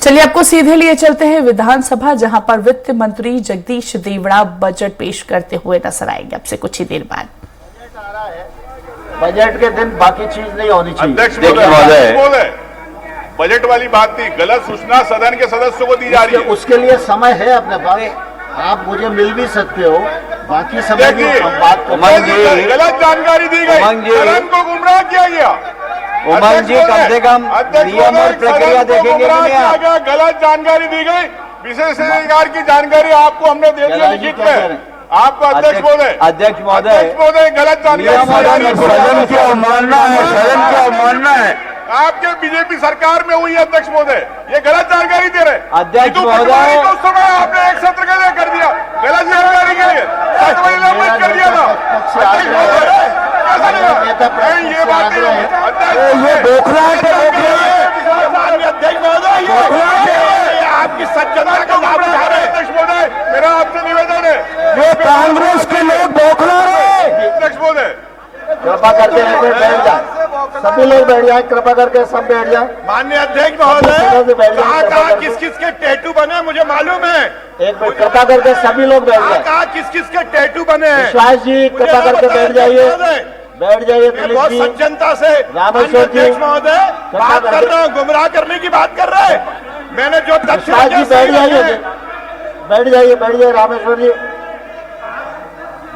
चलिए आपको सीधे लिए चलते हैं विधानसभा, जहां पर वित्त मंत्री जगदीश देवड़ा बजट पेश करते हुए नजर आएंगे आपसे कुछ ही देर बाद। बजट के दिन बाकी चीज नहीं होनी चाहिए। अध्यक्ष महोदय, बजट वाली बात थी, गलत सूचना सदन के सदस्यों को दी जा रही है। उसके लिए समय है अपने पास, आप मुझे मिल भी सकते हो, बाकी समय की बात गलत जानकारी दी गई, सदन को गुमराह किया गया। उमंग जी कम से कम नियम और प्रक्रिया देखेंगे नहीं। गलत जानकारी दी गई, विशेषाधिकार की जानकारी आपको हमने दे दी लिखित में। आपको अध्यक्ष महोदय गलत जानकारी, सदन की अवमानना है, सदन की अवमानना है। आपके बीजेपी सरकार में हुई है अध्यक्ष महोदय, ये गलत जानकारी दे रहे। अध्यक्ष महोदय उस समय आपने एक सत्र के लिए कर दिया, गलत जानकारी के लिए कर दिया था। अध्यक्ष महोदय ये बातें अध्यक्ष महोदय आपकी सज्जनता का लाभ उठा रहे। अध्यक्ष महोदय मेरा आपसे निवेदन है, ये कांग्रेस के लोग बौखला रहे। अध्यक्ष महोदय कृपा करके बैठ जाए, सभी लोग बैठ जाए, कृपा करके सब बैठ जाए। माननीय अध्यक्ष महोदय कहाँ किस किस के टैटू बने मुझे मालूम है। एक मिनट कृपा करके सभी लोग बैठ जाए। कहाँ किस किस के टैटू बने हैं। विश्वास जी कृपा करके बैठ जाइए, बैठ जाइए। बहुत सज्जनता से रामेश्वर जी अध्यक्ष महोदय बात कर रहे हो, गुमराह करने की बात कर रहे हैं। मैंने जो तथ्य विश्वास जी बैठ जाइए, बैठ जाइए, बैठ जाइए। रामेश्वर जी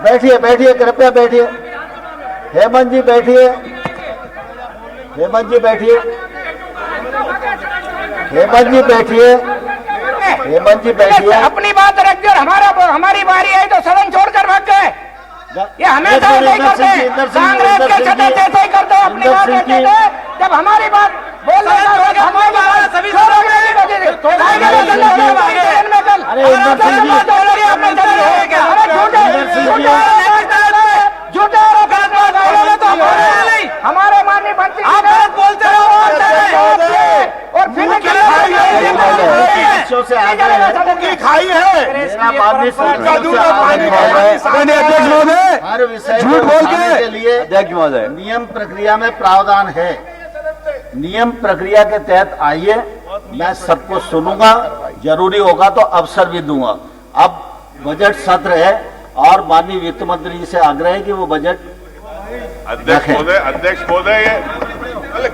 बैठिए, बैठिए, कृपया बैठिए। हेमंत जी बैठिए, हेमंत जी बैठिए, हेमंत जी बैठिए, हेमंत जी बैठिए। अपनी बात रख दो, हमारी बारी है तो सदन छोड़कर भाग गए। ये हमेशा ऐसे ही करते हैं, कांग्रेस के सदस्य ऐसे ही करते हैं, अपनी बात रखते हैं। जब हमारी बात बोल रहे सभी झूठे हमारे माननीय मंत्री बोलते और फिर खाई है हर विषय झूठ बोलने के लिए अध्यक्ष महोदय नियम प्रक्रिया में प्रावधान है। नियम प्रक्रिया के तहत आइए, मैं सबको सुनूंगा, जरूरी होगा तो अवसर भी दूंगा। अब बजट सत्र है और माननीय वित्त मंत्री जी से आग्रह है कि वो बजट अध्यक्ष महोदय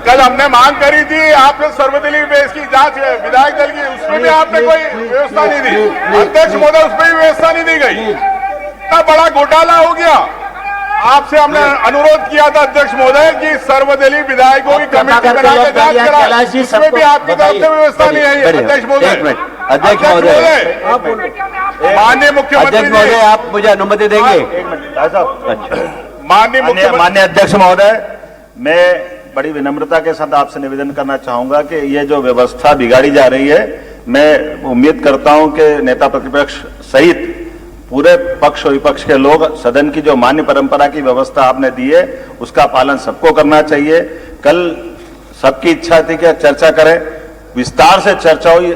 कल हमने मांग करी थी आपने सर्वदलीय बेस की जांच विधायक दल की, उसमें भी आपने कोई व्यवस्था नहीं दी। अध्यक्ष महोदय उसमें भी व्यवस्था नहीं दी गई। इतना बड़ा घोटाला हो गया। आपसे हमने अनुरोध किया था अध्यक्ष महोदय कि सर्वदलीय विधायकों की कमेटी बनाकर जांच कराएं, उसमें भी आपकी तरफ से व्यवस्था नहीं आई। अध्यक्ष महोदय, अध्यक्ष महोदय, माननीय मुख्यमंत्री महोदय आप मुझे अनुमति देंगे। माननीय अध्यक्ष महोदय, मैं बड़ी विनम्रता के साथ आपसे निवेदन करना चाहूंगा कि ये जो व्यवस्था बिगाड़ी जा रही है, मैं उम्मीद करता हूं कि नेता प्रतिपक्ष सहित पूरे पक्ष और विपक्ष के लोग सदन की जो मान्य परंपरा की व्यवस्था आपने दी है उसका पालन सबको करना चाहिए। कल सबकी इच्छा थी कि चर्चा करें, विस्तार से चर्चा हुई।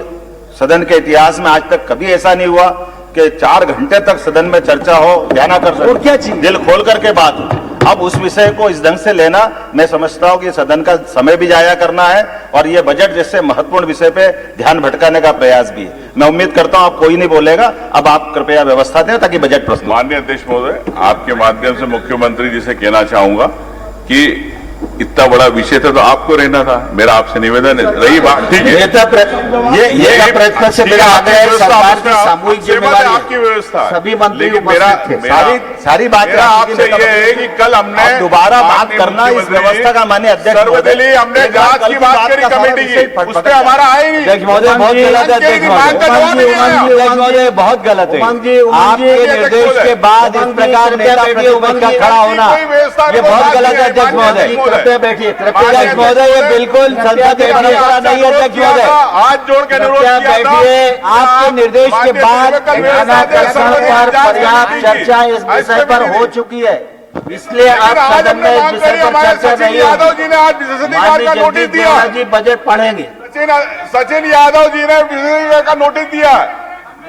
सदन के इतिहास में आज तक कभी ऐसा नहीं हुआ कि 4 घंटे तक सदन में चर्चा हो, ध्यानाकर्षण दिल खोल करके बात हो। अब उस विषय को इस ढंग से लेना, मैं समझता हूं कि सदन का समय भी जाया करना है और ये बजट जैसे महत्वपूर्ण विषय पे ध्यान भटकाने का प्रयास भी है। मैं उम्मीद करता हूं आप कोई नहीं बोलेगा। अब आप कृपया व्यवस्था दें ताकि बजट प्रस्तुत। माननीय अध्यक्ष महोदय, आपके माध्यम से मुख्यमंत्री जी से कहना चाहूंगा कि इतना बड़ा विषय था तो आपको रहना था। मेरा आपसे निवेदन है, रही बात ठीक है, ये प्रयत्न से मेरा आग्रह सरकार की सामूहिक जिम्मेदारी आपकी व्यवस्था, सभी मंत्री सारी बात आपसे ये है कि कल हमने दोबारा बात करना इस व्यवस्था का। मान्य अध्यक्ष सर्वदलीय हमने जांच की बात करी कमेटी की, उस पर हमारा आए नहीं। अध्यक्ष महोदय बहुत गलत है। अध्यक्ष महोदय बहुत गलत है। आपके निर्देश के बाद इस प्रकार नेता प्रतिपक्ष का खड़ा होना ये बहुत गलत है। अध्यक्ष महोदय कृपया बैठिए, अध्यक्ष महोदय ये बिल्कुल संसद की परंपरा नहीं है। अध्यक्ष महोदय हाथ जोड़ के अनुरोध किया था। बैठिए, आपके निर्देश के बाद ध्यानाकर्षण पर पर्याप्त चर्चा इस विषय पर हो चुकी है, इसलिए आप सदन में इस विषय पर चर्चा नहीं यादव जी ने आज विशेषाधिकार का नोटिस दिया। जी बजट पढ़ेंगे। सचिन यादव जी ने विशेषाधिकार का नोटिस दिया,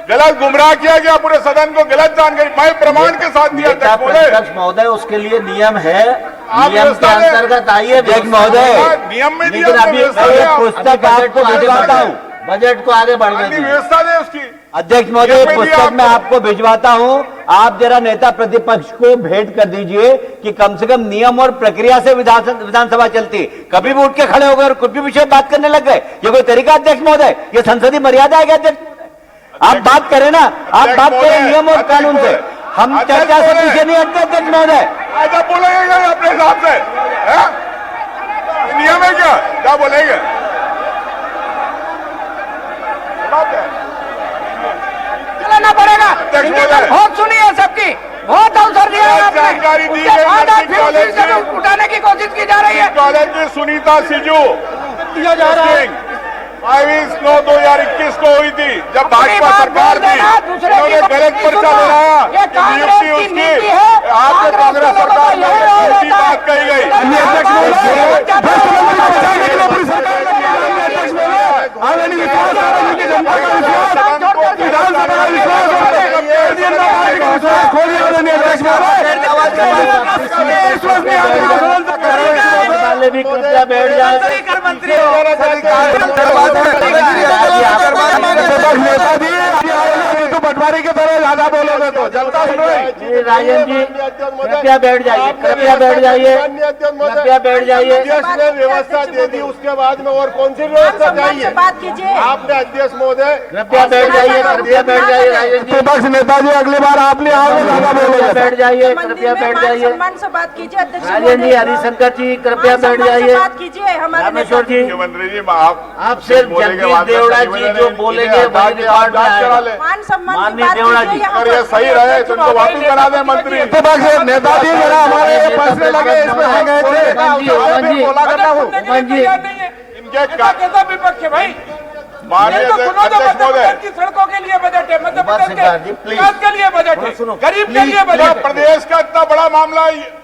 गलत गुमराह किया गया पूरे सदन को, गलत जानकारी मैं प्रमाण के साथ दिया। अध्यक्ष महोदय उसके लिए नियम है, नियम के अंतर्गत आइए। अध्यक्ष महोदय नियम में लेकिन अभी पुस्तक आपको बताता हूँ, बजट को आगे बढ़ने अन्य दीजिए। व्यवस्था दे उसकी। अध्यक्ष ये महोदय, कोई पुस्तक दिया मैं आपको भिजवाता हूं, आप जरा नेता प्रतिपक्ष को भेंट कर दीजिए कि कम से कम नियम और प्रक्रिया से विधानसभा चलती। कभी भी उठ के खड़े हो गए और कुछ भी विषय बात करने लग गए, ये कोई तरीका अध्यक्ष महोदय? ये संसदीय मर्यादा है क्या अध्यक्ष महोदय? आप बात करें ना, आप बात करें नियम और कानून से। हम चर्चा से पीछे नहीं हटते अध्यक्ष महोदय। ऐसा बोलेंगे अपने हिसाब से, है? नियम है क्या बोलेंगे? बात है। चलाना पड़ेगा। इनकी तो बहुत सुनी है सबकी, बहुत अवसर दिया है आपने। जानकारी दी उसके गई बाद आज नजदीक फिर कॉलेज उसी से से। उठाने की कोशिश की जा रही है। कॉलेज की सुनीता सिजू दिया जा रहा है। 22/9/2021 को हुई थी, जब भाजपा बात सरकार बोल थी, देना, दूसरे की उन्होंने बात गलत नहीं पर्चा सुनना। लगाया। ये कांग्रेस की नियुक्ति नीति उसकी है। आपके कांग्रेस के लोगों सरकार का में यही हाल झूठी होता है। बात कही गई। वाले भी कृपया बैठ जाए। पटवारी की तरह ज्यादा बोलोगे तो जनता सुनो। राजन जी कृपया बैठ जाइए, कृपया बैठ जाइए, कृपया बैठ जाइए। अध्यक्ष ने व्यवस्था दे दी, उसके बाद में और कौन सी व्यवस्था चाहिए? बात कीजिए। आपने अध्यक्ष महोदय कृपया बैठ जाइए, कृपया बैठ जाइए राजन जी, विपक्ष नेताजी अगली बार आपने आओगे ज्यादा बोलोगे। बैठ जाइए, मंदिर कृपया में बैठ मान जाइए। सम्मान से बात कीजिए। अध्यक्ष राजन जी, महोदय, हरिशंकर जी कृपया मान बैठ सम्मान से जाइए। बात कीजिए हमारे रामेश्वर जी, मुख्यमंत्री जी आप सिर्फ जगदीश देवड़ा जी जो बोलेंगे वही रिकॉर्ड में आएगा। मान सम्मान से माननीय बात देवड़ा कीजिए जी, यहाँ अगर ये पर। सही रहे तो इनको वापस बना दे मंत्री। विपक्ष नेताजी जरा हमारे ये फैसले लगे इसमें हम गए थे। बोला करना हूँ जी, इनके कैसा विपक्ष है भाई? माननीय अध्यक्ष महोदय, सड़कों के लिए बजट है, मध्य बस सरकार जी, प्रदेश प्लीज। विकास के लिए बजट है, गरीब के लिए बजट है। प्रदेश का इतना बड़ा मामला है।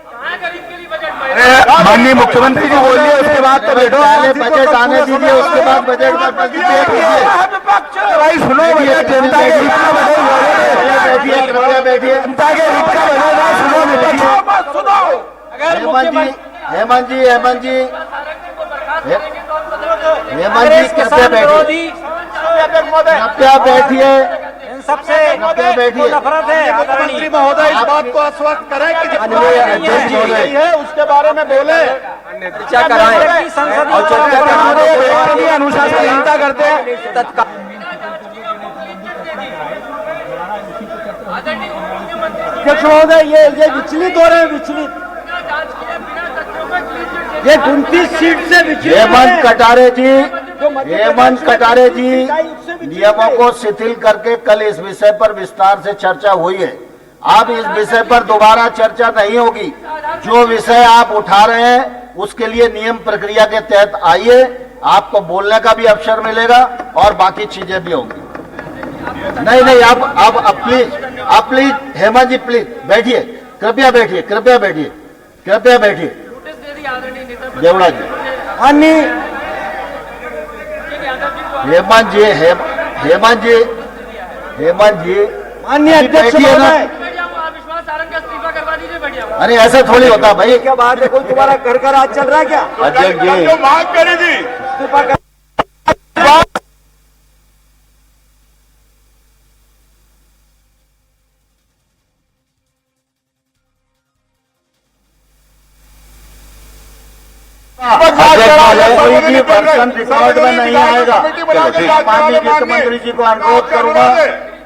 माननीय मुख्यमंत्री जी बोलिए, उसके बाद तो बैठो। पहले बजट आने दीजिए, उसके बाद बजट पर प्रतिक्रिया कीजिए। भाई सुनो भैया, जनता के हित का बजट हो रहा है। बैठिए, कृपया बैठिए। जनता के हित का बजट है, सुनो विपक्ष। हेमंत जी, हेमंत जी, हेमंत जी, हेमंत जी कृपया बैठिए, कृपया बैठिए, सबसे कृपया बैठिए। मुख्यमंत्री महोदय इस बात को आश्वस्त करें कि माननीय अध्यक्ष महोदय, है उसके बारे में बोले। चर्चा कराएं और चर्चा कराने अनुशासनहीनता करते हैं तत्काल। अध्यक्ष महोदय ये विचलित हो रहे हैं, विचलित। ये 29 सीट से विचलित हेमंत कटारे जी, हेमंत कटारे जी, नियमों को शिथिल करके कल इस विषय पर विस्तार से चर्चा हुई है। अब इस विषय पर दोबारा चर्चा नहीं होगी। जो विषय आप उठा रहे हैं उसके लिए नियम प्रक्रिया के तहत आइए, आपको बोलने का भी अवसर मिलेगा और बाकी चीजें भी होंगी। नहीं नहीं, अब प्लीज हेमंत जी प्लीज बैठिए, कृपया बैठिए, कृपया बैठिए, कृपया बैठिए। देवड़ा जी, हेमंत जी, हेमंत जी, हेमंत जी, माननीय अध्यक्ष महोदय, अरे ऐसा थोड़ी होता भाई। क्या बात है? कोई तुम्हारा घर का राज चल रहा है क्या? अध्यक्ष जी, जो मांग करी थी कोई भी पर्सन रिकॉर्ड में नहीं आएगा। माननीय मुख्यमंत्री जी को अनुरोध करूंगा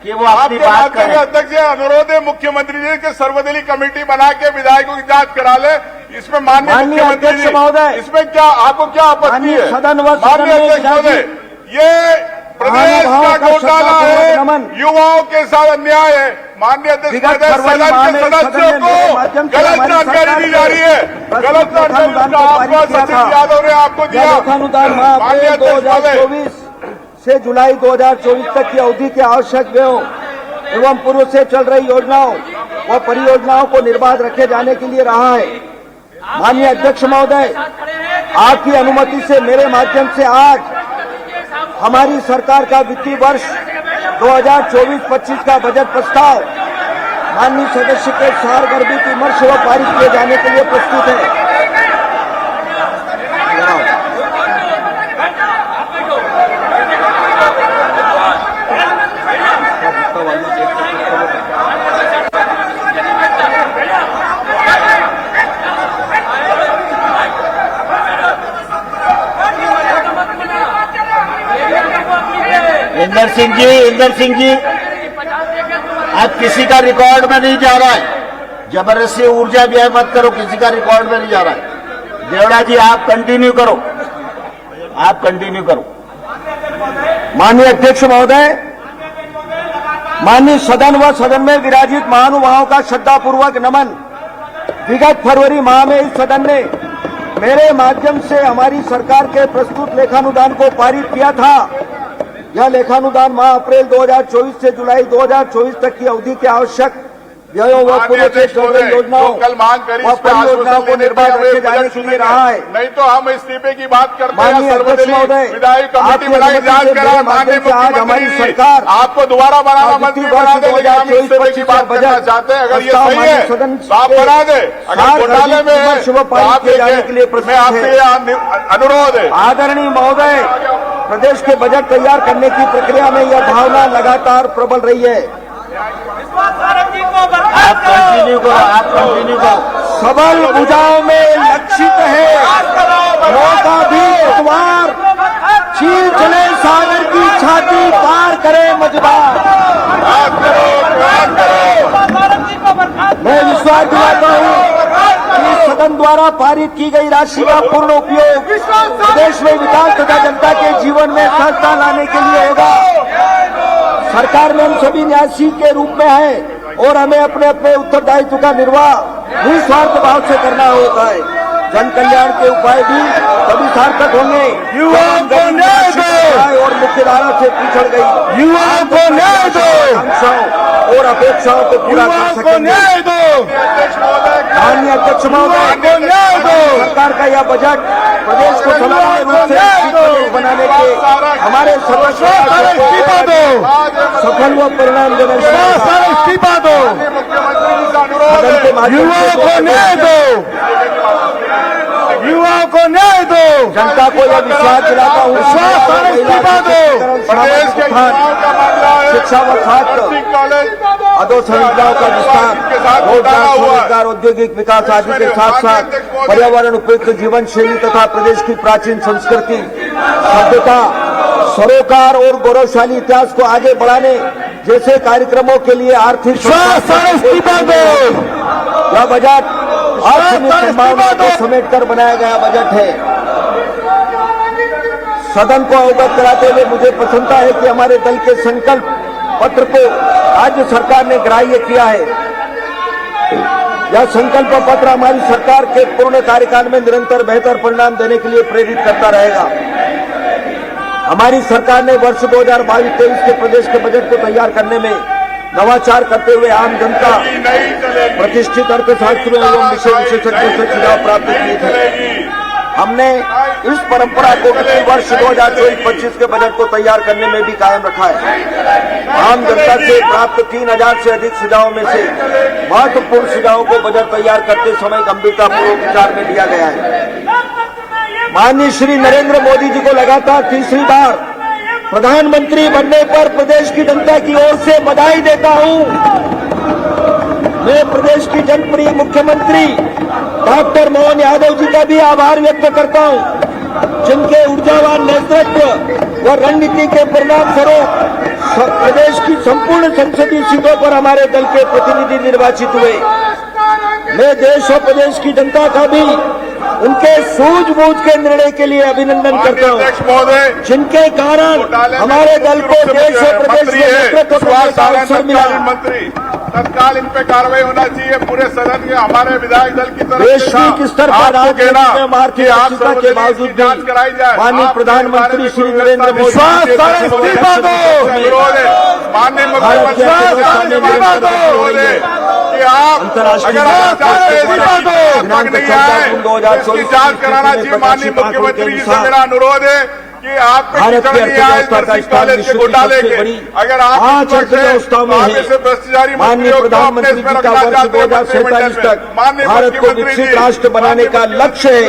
कि वो अपनी बात करें। अध्यक्ष जी, अनुरोध है मुख्यमंत्री जी के सर्वदलीय कमेटी बना के विधायकों की जांच करा ले। इसमें माननीय मुख्यमंत्री अध्यक्ष जी, महोदय, इसमें क्या आपको क्या आपत्ति माननीय है? सदन व सदन माननीय में अध्यक्ष महोदय, ये प्रदेश का घोटाला है, युवाओं के साथ अन्याय है। माननीय अध्यक्ष महोदय, सदन के सदस्यों को गलत जानकारी दी जा रही है। गलत जानकारी आपको सचिव यादव ने आपको दिया। अनुदान माननीय अध्यक्ष महोदय, 2024 से जुलाई 2024 तक की अवधि के आवश्यक व्ययों एवं पूर्व से चल रही योजनाओं व परियोजनाओं को निर्बाध रखे जाने के लिए रहा है। माननीय अध्यक्ष महोदय, आपकी अनुमति से मेरे माध्यम से आज हमारी सरकार का वित्तीय वर्ष 2024-25 का बजट प्रस्ताव माननीय सदस्य के सारगर्भित विमर्श व पारित किए जाने के लिए प्रस्तुत है। इंदर सिंह जी अब किसी का रिकॉर्ड में नहीं जा रहा है, जबरदस्ती ऊर्जा व्यय मत करो, किसी का रिकॉर्ड में नहीं जा रहा है। देवड़ा जी आप कंटिन्यू करो, माननीय अध्यक्ष महोदय, माननीय सदन व सदन में विराजित महानुभावों का श्रद्धापूर्वक नमन। विगत फरवरी माह में इस सदन ने मेरे माध्यम से हमारी सरकार के प्रस्तुत लेखानुदान को पारित किया था। यह लेखानुदान माह अप्रैल 2024 से जुलाई 2024 तक की अवधि के आवश्यक व्ययों व पूर्व से चल रही योजनाओं कल मांग करी व परियोजनाओं को निर्बाध रखे जाने के लिए रहा है। नहीं तो हम इस्तीफे की बात करते हैं। माननीय अध्यक्ष महोदय, विधायी कमेटी बनाई, जांच करा, माननीय आज हमारी सरकार आपको दोबारा बनाना मंत्री बना दे, लेकिन हम इस्तीफे की बात करना चाहते हैं। अगर ये सही है तो आप बना दे, अगर घोटाले में है तो आप जाने के लिए मैं आपसे अनुरोध है। आदरणीय महोदय, प्रदेश के बजट तैयार करने की प्रक्रिया में यह भावना लगातार प्रबल रही है। आप कंटिन्यू करो। सबल भुजाओं में लक्षित है नौका भी द्वार, चीर चले सागर की छाती, पार करे मझधार। मैं विश्वास दिलाता हूँ कि सदन द्वारा पारित की गई राशि का पूर्ण उपयोग प्रदेश में विकास तथा जनता के जीवन में सहजता लाने के लिए होगा। सरकार में हम सभी न्यासी के रूप में है और हमें अपने अपने उत्तरदायित्व का निर्वाह निस्वार्थ भाव से करना होता है। जन कल्याण के उपाय भी तभी सार्थक होंगे युवाओं को न्याय दो और मुख्यधारा से पिछड़ गई युवाओं को न्याय दो, आकांक्षाओं और अपेक्षाओं को पूरा कर सकेंगे। माननीय अध्यक्ष महोदय, सरकार का यह बजट प्रदेश को समग्र रूप से बनाने के हमारे सफल व परिणाम इस्तीफा दो, युवाओं को न्याय दो, युवाओं को न्याय दो, जनता को यह विश्वास दिलाता हूँ इस्तीफा दो। शिक्षा व छात्र अधोसंरचनाओं का विस्तार, रोजगार, औद्योगिक विकास आदि के साथ साथ पर्यावरण उपयुक्त जीवन शैली तथा प्रदेश की प्राचीन संस्कृति, सभ्यता, सरोकार और गौरवशाली इतिहास को आगे बढ़ाने जैसे कार्यक्रमों के लिए आर्थिक इस्तीफा दो। यह बजट संभावना को समेट कर बनाया गया बजट है। सदन को अवगत कराते हुए मुझे प्रसन्नता है कि हमारे दल के संकल्प पत्र को राज्य सरकार ने ग्राह्य किया है। यह संकल्प पत्र हमारी सरकार के पूर्ण कार्यकाल में निरंतर बेहतर परिणाम देने के लिए प्रेरित करता रहेगा। हमारी सरकार ने वर्ष 2022-23 के प्रदेश के बजट को तैयार करने में नवाचार करते हुए आम जनता, प्रतिष्ठित अर्थशास्त्रियों एवं विषय विशेषज्ञों से सुझाव प्राप्त किए थे। हमने इस परंपरा को वित्तीय वर्ष 2024-25 के बजट को तैयार करने में भी कायम रखा है। आम जनता से प्राप्त 3000 से अधिक सुझावों में से महत्वपूर्ण सुझावों को बजट तैयार करते समय गंभीरतापूर्वक विचार में लिया गया है। माननीय श्री नरेंद्र मोदी जी को लगातार तीसरी बार प्रधानमंत्री बनने पर प्रदेश की जनता की ओर से बधाई देता हूं। मैं प्रदेश की जनप्रिय मुख्यमंत्री डॉक्टर मोहन यादव जी का भी आभार व्यक्त करता हूं, जिनके ऊर्जावान नेतृत्व व रणनीति के परिणाम स्वरूप प्रदेश की संपूर्ण संसदीय सीटों पर हमारे दल के प्रतिनिधि निर्वाचित हुए। मैं देश और प्रदेश की जनता का भी उनके सूझबूझ के निर्णय के लिए अभिनंदन करता हूं, जिनके कारण हमारे दल को देश और प्रदेश में नेतृत्व करने का अवसर मिला। तत्काल इन पे कार्रवाई होना चाहिए पूरे सदन के हमारे विधायक दल की तरफ से। वैश्विक स्तर पर आर्थिक अनिश्चितता के बावजूद भी माननीय प्रधानमंत्री श्री नरेंद्र मोदी माननीय मुख्यमंत्री कि आप अगर इसकी जांच कराना चाहिए। माननीय मुख्यमंत्री जी से मेरा अनुरोध है कि आप भारत की अर्थव्यवस्था का स्थान विश्व की सबसे बड़ी अगर 5 अर्थव्यवस्थाओं में है। माननीय प्रधानमंत्री जी का वर्ष 2047 तक भारत को विकसित राष्ट्र बनाने का लक्ष्य है।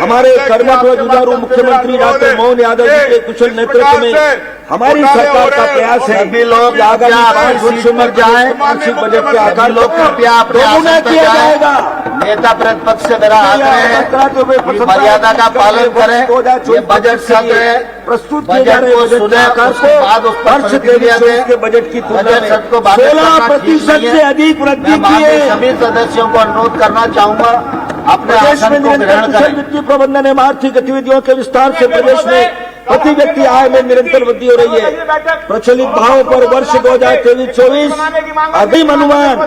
हमारे कर्मठ व जुझारू मुख्यमंत्री डॉक्टर मोहन यादव जी के कुशल नेतृत्व में हमारी सरकार का प्रयास है सभी लोग कि आगामी कृपया 5 अपनी वर्षों में सीट पर जाएं। वार्षिक बजट के आकार लोग कृपया अपने दोगुना आसन पर किया जाएं। जाएगा। नेता प्रतिपक्ष से मेरा आग्रह है कि मर्यादा का पालन करें। ये बजट सत्र है, प्रस्तुत किए जा बजट रहे को बजट के सुने, आकार उसके बाद उस पर वर्ष प्रतिक्रिया 23-24 दें। के बजट की तुलना बजट में सत्र को बाधित करना 16% ठीक नहीं से है। अधिक वृद्धि मैं की माननीय है। सभी सदस्यों को अनुरोध करना चाहूंगा अपने प्रदेश में आसन को निरंतर ग्रहण कुशल करें। वित्तीय प्रबंधन एवं आर्थिक गतिविधियों के विस्तार से प्रदेश में प्रति व्यक्ति आय में निरंतर वृद्धि हो रही है। प्रचलित भाव पर वर्ष 2023-24 अग्रिम अनुमान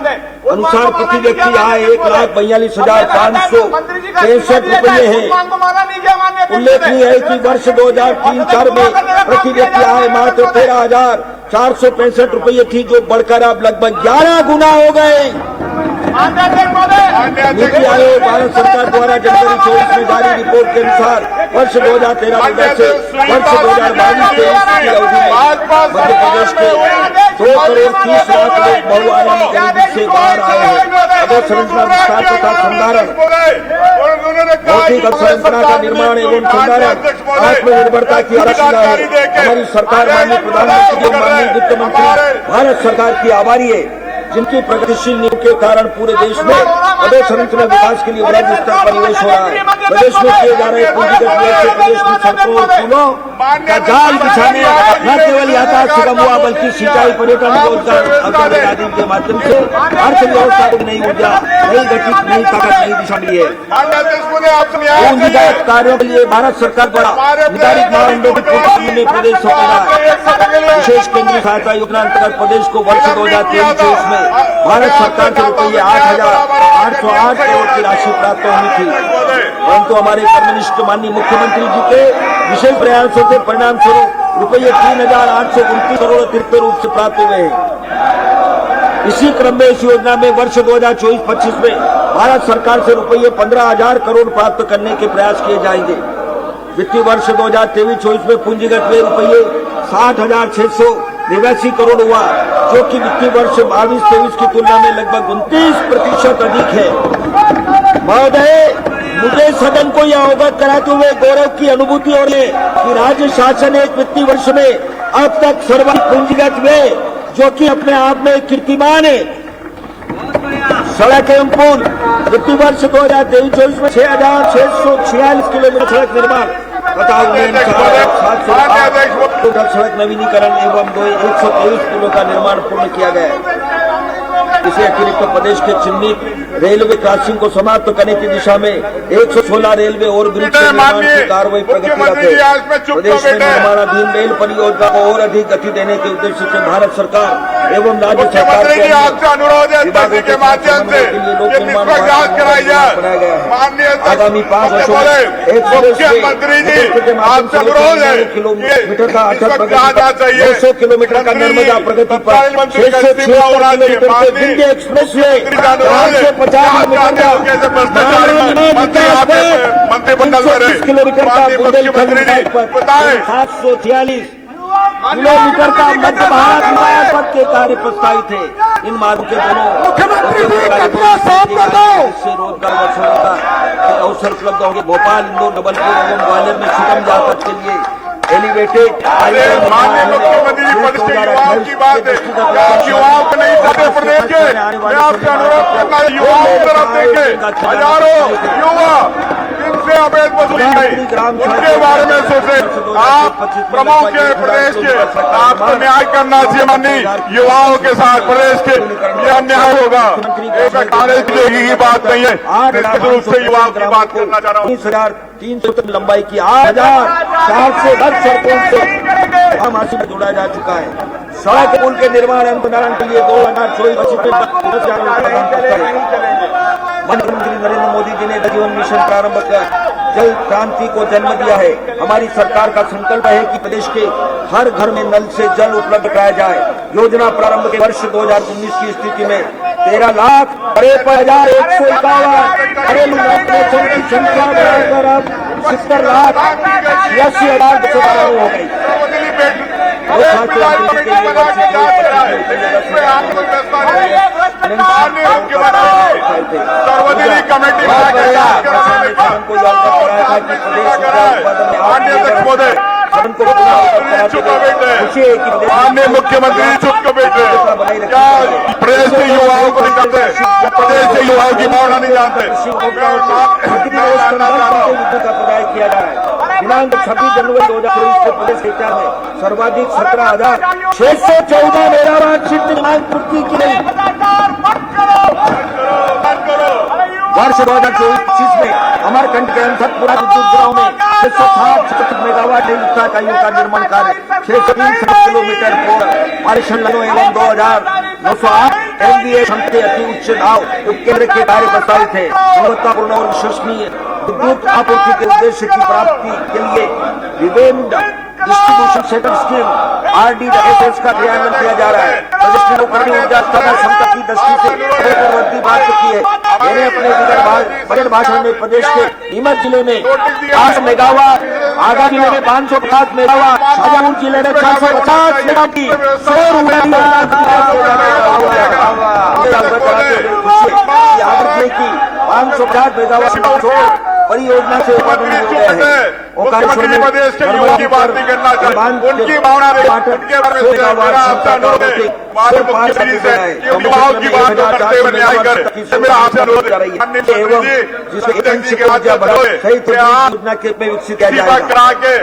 अनुसार प्रति व्यक्ति आय 1,42,563 रुपये है। उल्लेखनीय है कि वर्ष 2003-04 में प्रति व्यक्ति आय मात्र 13,465 रुपये थी, जो बढ़कर अब लगभग 11 गुना हो गए। नीति आयोग भारत सरकार द्वारा जनवरी 24 में जारी रिपोर्ट के अनुसार वर्ष 2013-14 से वर्ष 2022-23 की अवधि में मध्य प्रदेश के 2,30,00,000 लोग बहुआयामी गरीबी से बाहर आए हैं। अधोसंरचना विस्तार तथा संधारण, भौतिक अवसंरचना का निर्माण एवं संधारण आत्मनिर्भरता की आधारशिला है। हमारी सरकार माननीय प्रधानमंत्री एवं माननीय वित्त मंत्री भारत सरकार की आभारी है, जिनकी प्रगतिशील नीति के कारण पूरे देश में अधोसंरचना विकास के लिए बड़ा स्तर पर निवेश हो रहा है। प्रदेश में किए जा रहे पूंजीगत निवेश से प्रदेश में सड़कों और पुलों का जाल बिछाने न केवल यातायात सुगम हुआ, बल्कि सिंचाई, पर्यटन, रोजगार अवसर आदि के माध्यम से अर्थव्यवस्था को नई ऊर्जा, नई गति, नई ताकत, नई दिशा मिली है। पूंजीगत कार्यों के लिए भारत सरकार द्वारा निर्धारित मानदंडों की पूर्ति में प्रदेश सरकार विशेष केंद्रीय सहायता योजना अंतर्गत प्रदेश को वर्ष 2023-24 में भारत सरकार से रुपये 8,808 करोड़ की राशि प्राप्त होनी थी, परंतु हमारे कर्मनिष्ठ माननीय मुख्यमंत्री जी के विशेष प्रयासों से परिणाम स्वरूप रुपये 3,829 करोड़ अतिरिक्त रूप से प्राप्त हुए हैं। इसी क्रम में इस योजना में वर्ष 2024-25 में भारत सरकार से रुपये 15,000 करोड़ प्राप्त करने के प्रयास किए जाएंगे। वित्तीय वर्ष 2023-24 में पूंजीगत व्यय रुपये 60,689 करोड़ हुआ, जो कि वित्तीय वर्ष 22-23 की तुलना में लगभग 29% अधिक है। महोदय, मुझे सदन को यह अवगत कराते हुए गौरव की अनुभूति हो रही है कि राज्य शासन एक वित्तीय वर्ष में अब तक सर्वाधिक पूंजीगत व्यय, जो कि अपने आप में कीर्तिमान है। सड़क एवं पुल वित्तीय वर्ष 2023-24 में 6,646 किलोमीटर सड़क निर्माण तथा सड़क नवीनीकरण एवं 123 पुलों का निर्माण पूर्ण किया गया है। इसी अतिरिक्त प्रदेश के चिन्हित रेलवे क्रॉसिंग को समाप्त करने की दिशा में 116 रेलवे और ब्रिज के निर्माण की कार्रवाई प्रगतिरत है। प्रदेश में निर्माणाधीन रेल परियोजना को और अधिक गति देने के उद्देश्य से भारत सरकार एवं राज्य सरकार आपसे अनुरोध है इस के माध्यम से जांच कराई जाए। आगामी 5 वर्षों में मुख्यमंत्री जी आपसे अनुरोध है किलोमीटर का अटल प्रगति, 200 किलोमीटर का नर्मदा प्रगति पर 676 किलोमीटर के विंध्य एक्सप्रेस वे, 450 किलोमीटर का बुंदेलखंड पर 746 किलोमीटर का मध्य भारत हिमालय पथ के कार्य प्रस्तावित है। इन मार्ग के दोनों से रोजगार व स्वरोजगार के अवसर उपलब्ध होंगे। भोपाल, इंदौर, जबलपुर एवं ग्वालियर में सुगम यातायात के लिए एलिवेटेड माननीय मुख्यमंत्री जी पद से युवाओं की बात है, युवाओं को नहीं मध्य प्रदेश के, मैं आपसे अनुरोध करता हूँ युवाओं की तरफ देखे। हजारों युवा जिनसे अवैध वसूली गई, उनके बारे में सोचे। आप प्रमुख के प्रदेश के, आपको न्याय करना चाहिए माननीय युवाओं के साथ। प्रदेश के यह अन्याय होगा, एक कांग्रेस की बात नहीं है, निश्चित रूप से युवाओं की बात करना चाह रहा हूँ। 300 लंबाई की 8,410 सड़कों से आम आदमी में जोड़ा जा चुका है। सड़क पुल के निर्माण एवं संधारण के लिए 2024-25 प्रधानमंत्री नरेंद्र मोदी जी ने जीवन मिशन प्रारंभ कर जल क्रांति को जन्म दिया है। हमारी सरकार का संकल्प है कि प्रदेश के हर घर में नल से जल उपलब्ध कराया जाए। योजना प्रारंभ के वर्ष 2019 की स्थिति में 13,53,151 घरेलू कनेक्शन की संख्या बढ़कर अब 70,86,212 हो गई। सर्वदलीय कमेटी माननीय अध्यक्ष महोदय सदन को खुशी है कि माननीय मुख्यमंत्री चुप कर बैठे, क्या प्रदेश के युवाओं को नहीं जानते, प्रदेश के युवाओं की भावना नहीं जानते। युद्ध का प्रदाय किया जा रहा है। दिनांक 26 जनवरी 2023 को प्रदेश शिक्षा में सर्वाधिक 17,614 मेगावाट शीत मांग पूर्ति की गई। वर्ष 2024-25 में अमरकंट के अंतपुरा विद्युत ग्राम में 660 मेगावाट इकाइयों का निर्माण कार्य, 630 किलोमीटर पूर्ण पारेषण लाइनों एवं 2,908 MVA क्षमता अति उच्च दाब उपकेंद्र के कार्य प्रस्तावित है। गुणवत्तापूर्ण और विश्वसनीय विद्युत आपूर्ति के उद्देश्य की प्राप्ति के लिए विभिन्न डिस्ट्रीब्यूशन सेंटर स्कीम RDSS का क्रियान्वयन किया जा रहा है। प्रदेश में नौकरी ऊर्जा तथा क्षमता की दृष्टि से पूर्ववर्ती बात की है। मैंने अपने बजट भाषण में प्रदेश के नीमच जिले में 8 मेगावाट, आगा जिले में 550 मेगावाट, शाजापुर जिले में 450 मेगावाट की सौर ऊर्जा याद रखने की 550 मेगावाट सौर परियोजना से उत्पादन हो गया है। मुख्यमंत्री प्रदेश के युवाओं की बात नहीं करना चाहिए, उनकी भावना उनके बारे में मेरा आपसे अनुरोध है, मुख्यमंत्री से युवाओं की बात करते हुए न्याय करें, मेरा आपसे अनुरोध है। योजना के पे विकसित किया जाएगा। करा के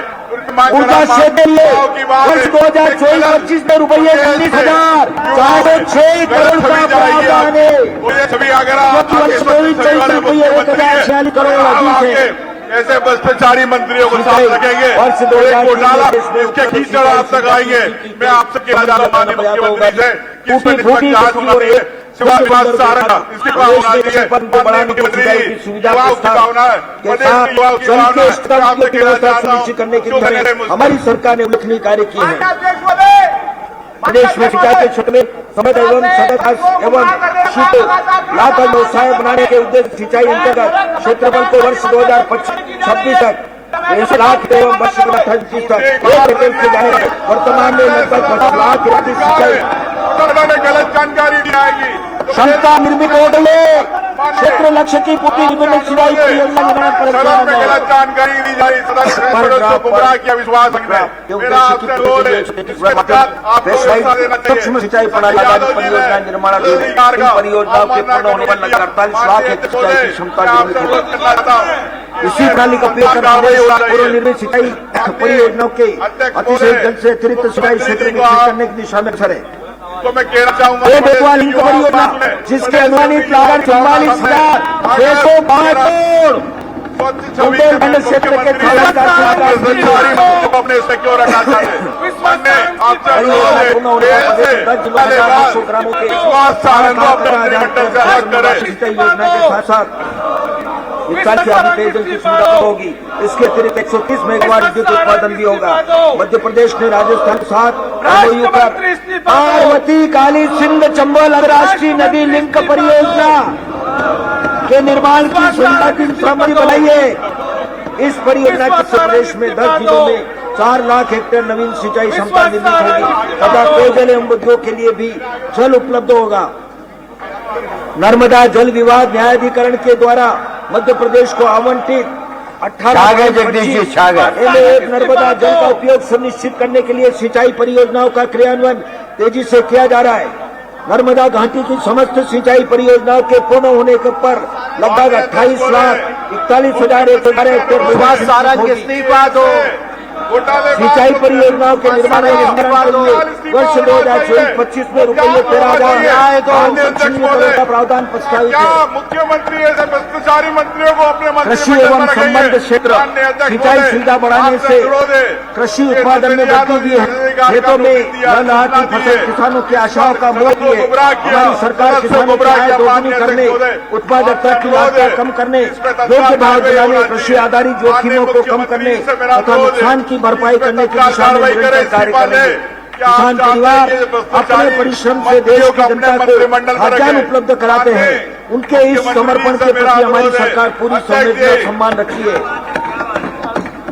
ऊर्जा क्षेत्र में वर्ष 2024-25 में रुपये 19,406 करोड़ का प्रावधान है। छवि अगर वर्ष 2024 रुपये 1,046 करोड़ अधिक है। ऐसे भ्रष्टाचारी मंत्रियों को साथ रखेंगे, वर्ष घोटाला इसके कीचड़ आप तक आएंगे। मैं आपसे कहना चाह रहा हूँ माननीय मुख्यमंत्री से कि इसमें निष्पक्ष होना चाहिए, शिवाजी सहारा इसकी भावना है, माननीय मुख्यमंत्री युवाओं की भावना है, प्रदेश के युवाओं की भावना है। आपसे कहना चाहता हूँ करने के लिए हमारी सरकार ने उल्लेखनीय कार्य किए हैं। प्रदेश में सिंचाई के क्षेत्र में समृद्ध एवं सतत एवं शुद्ध लाभ और व्यवसाय बनाने के उद्देश्य सिंचाई अंतर्गत क्षेत्रफल को वर्ष 2026 तक 1 लाख एवं वर्ष 2028 तक 1 हेक्टेयर से जाने वर्तमान में लगभग 50 लाख हेक्टेयर सिंचाई गलत जानकारी दी जाएगी। क्षमता निर्मित हो गई है। क्षेत्र लक्ष्य की पूर्ति विभिन्न सिंचाई परियोजना निर्माण पर गलत जानकारी दी जाए, सदस्य गुमराह किया विश्वास मेरा आपसे अनुरोध है, सूक्ष्म सिंचाई प्रणाली परियोजना निर्माण परियोजनाओं के पूर्ण होने पर लगभग 48 लाख हेक्टेयर सिंचाई की क्षमता निर्मित है। इसी प्रणाली का उपयोग कर पूर्व निर्मित सिंचाई परियोजनाओं के अतिशय जल से अतिरिक्त सिंचाई क्षेत्र विकसित करने की दिशा में अग्रसर है। तो मैं कहना चाहूंगा लिंक परियोजना जिसके अनुमानित लागत 44,605 करोड़ क्षेत्र के अपने से क्यों रखना चाहते योजना के साथ साथ पेयजल की सुविधा होगी। इसके अतिरिक्त 130 मेगावाट विद्युत उत्पादन भी होगा। मध्य प्रदेश ने राजस्थान के साथ MOU कर पार्वती काली सिंध चंबल अंतर्राष्ट्रीय नदी लिंक परियोजना के निर्माण की सुविधा की सहमति बनाई है। इस परियोजना के प्रदेश में 10 जिलों में 4 लाख हेक्टेयर नवीन सिंचाई क्षमता निर्मित होगी तथा पेयजल एवं उद्योग के लिए भी जल उपलब्ध होगा। नर्मदा जल विवाद न्यायाधिकरण के द्वारा मध्य प्रदेश को आवंटित 18 नर्मदा जल का उपयोग सुनिश्चित करने के लिए सिंचाई परियोजनाओं का क्रियान्वयन तेजी से किया जा रहा है। नर्मदा घाटी की समस्त सिंचाई परियोजनाओं के पूर्ण होने पर लगभग 28,41,111 हेक्टेयर विवाद सारण के इस्तीफा दो सिंचाई परियोजनाओं के निर्माण के लिए वर्ष 2024-25 में रुपये 13,000 का प्रावधान प्रस्तावित है। मुख्यमंत्री ऐसे भ्रष्टाचारी मंत्रियों को अपने कृषि एवं संबद्ध क्षेत्र सिंचाई सुविधा बढ़ाने से कृषि उत्पादन में वृद्धि भी है। खेतों में लहलहाती फसल किसानों की आशाओं का मोड़ भी है। हमारी सरकार किसानों की आय दोगुनी करने, उत्पादकता की मात्रा कम करने, योग्य भाव दिलाने, कृषि आधारित जोखिमों को कम करने तथा नुकसान की भरपाई करने की दिशा में निरंतर कार्य करेंगे। किसान परिवार अपने परिश्रम से देश की जनता को खाद्यान्न उपलब्ध कराते हैं। उनके इस समर्पण के प्रति हमारी सरकार पूरी संवेदना और सम्मान रखती है।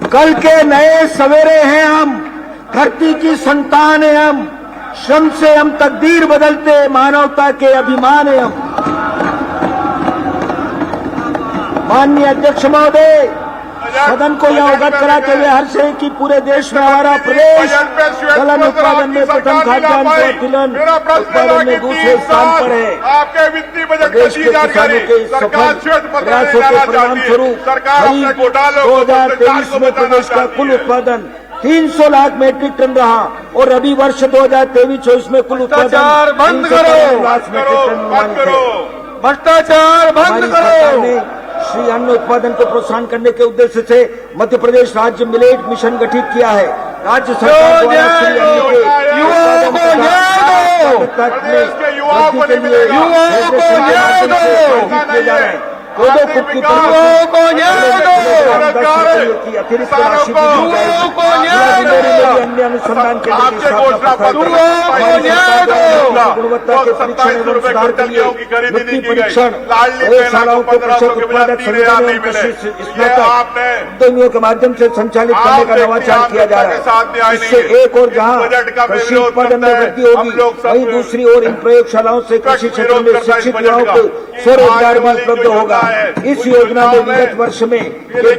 कल के नए सवेरे हैं हम, धरती की संतान है हम, श्रम से हम तकदीर बदलते, मानवता के अभिमान है हम। माननीय अध्यक्ष महोदय, सदन को यह अवगत कराते हुए हर्ष है कि पूरे देश में हमारा प्रदेश दलहन उत्पादन में प्रथम, खाद्यान्न व तिलहन उत्पादन में दूसरे स्थान पर है। आपके वित्तीय बजट प्रदेश के किसानों के सफल प्रयासों के परिणाम स्वरूप खरीफ 2023 में प्रदेश का कुल उत्पादन 300 लाख मीट्रिक टन रहा और रबी वर्ष 2023-24 में कुल उत्पादन बंद 315 लाख मीट्रिक टन अनुमानित है। भ्रष्टाचार बंद सरकार ने श्री अन्न उत्पादन को प्रोत्साहन करने के उद्देश्य से मध्य प्रदेश राज्य मिलेट मिशन गठित किया है। राज्य सरकार द्वारा श्री अन्न के युवाओं को न्याय दो, प्रदेश के युवाओं को किए जा रहे हैं। कोदो कुट की युवाओं को न्याय दो, की अतिरिक्त राशि अन्य अनुसंधान के गुणवत्ता के परीक्षण एवं सुधार के लिए मिट्टी परीक्षण प्रयोगशालाओं को कृषक उत्पादक संगठनों एवं कृषि स्नातक उद्यमियों के माध्यम से संचालित करने का नवाचार किया जा रहा है। इससे एक और जहां कृषि उत्पादन में वृद्धि होगी, वहीं दूसरी ओर इन प्रयोगशालाओं से कृषि क्षेत्र में शिक्षित युवाओं को स्वरोजगार भी उपलब्ध होगा। इस योजना में विगत वर्ष में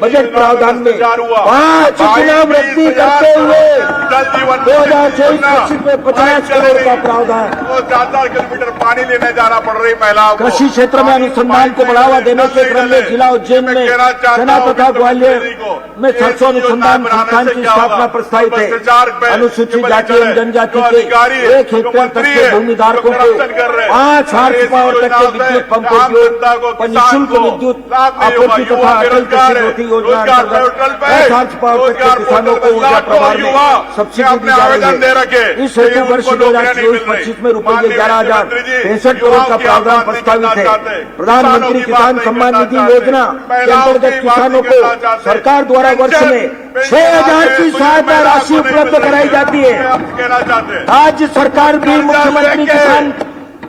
बजट प्रावधान में 5 गुना वृद्धि करते हुए 2024-25 में 50 करोड़ का प्रावधान। 4 किलोमीटर पानी लेने जाना पड़ रही महिलाओं को। कृषि क्षेत्र में अनुसंधान को बढ़ावा देने के क्रम में जिला उज्जैन में चना तथा ग्वालियर में 700 अनुसंधान संस्थान की स्थापना प्रस्तावित है। अनुसूचित जाति एवं जनजाति के 1 हेक्टेयर तक के भूमिधारकों को 5 हार्स पावर तक के विद्युत पंपों पर निःशुल्क विद्युत आपूर्ति तथा अटल कृषि ज्योति योजना अंतर्गत 10 हार्स पावर तक के किसानों को ऊर्जा प्रभार में सब्सिडी दी जा रही है। इस हेतु वर्ष 2024-25 में रुपये 11,063 करोड़ का प्रावधान प्रस्तावित है। प्रधानमंत्री किसान सम्मान निधि योजना के अंतर्गत किसानों को सरकार द्वारा वर्ष में 6,000 की सहायता राशि उपलब्ध कराई जाती है। राज्य सरकार भी मुख्यमंत्री किसान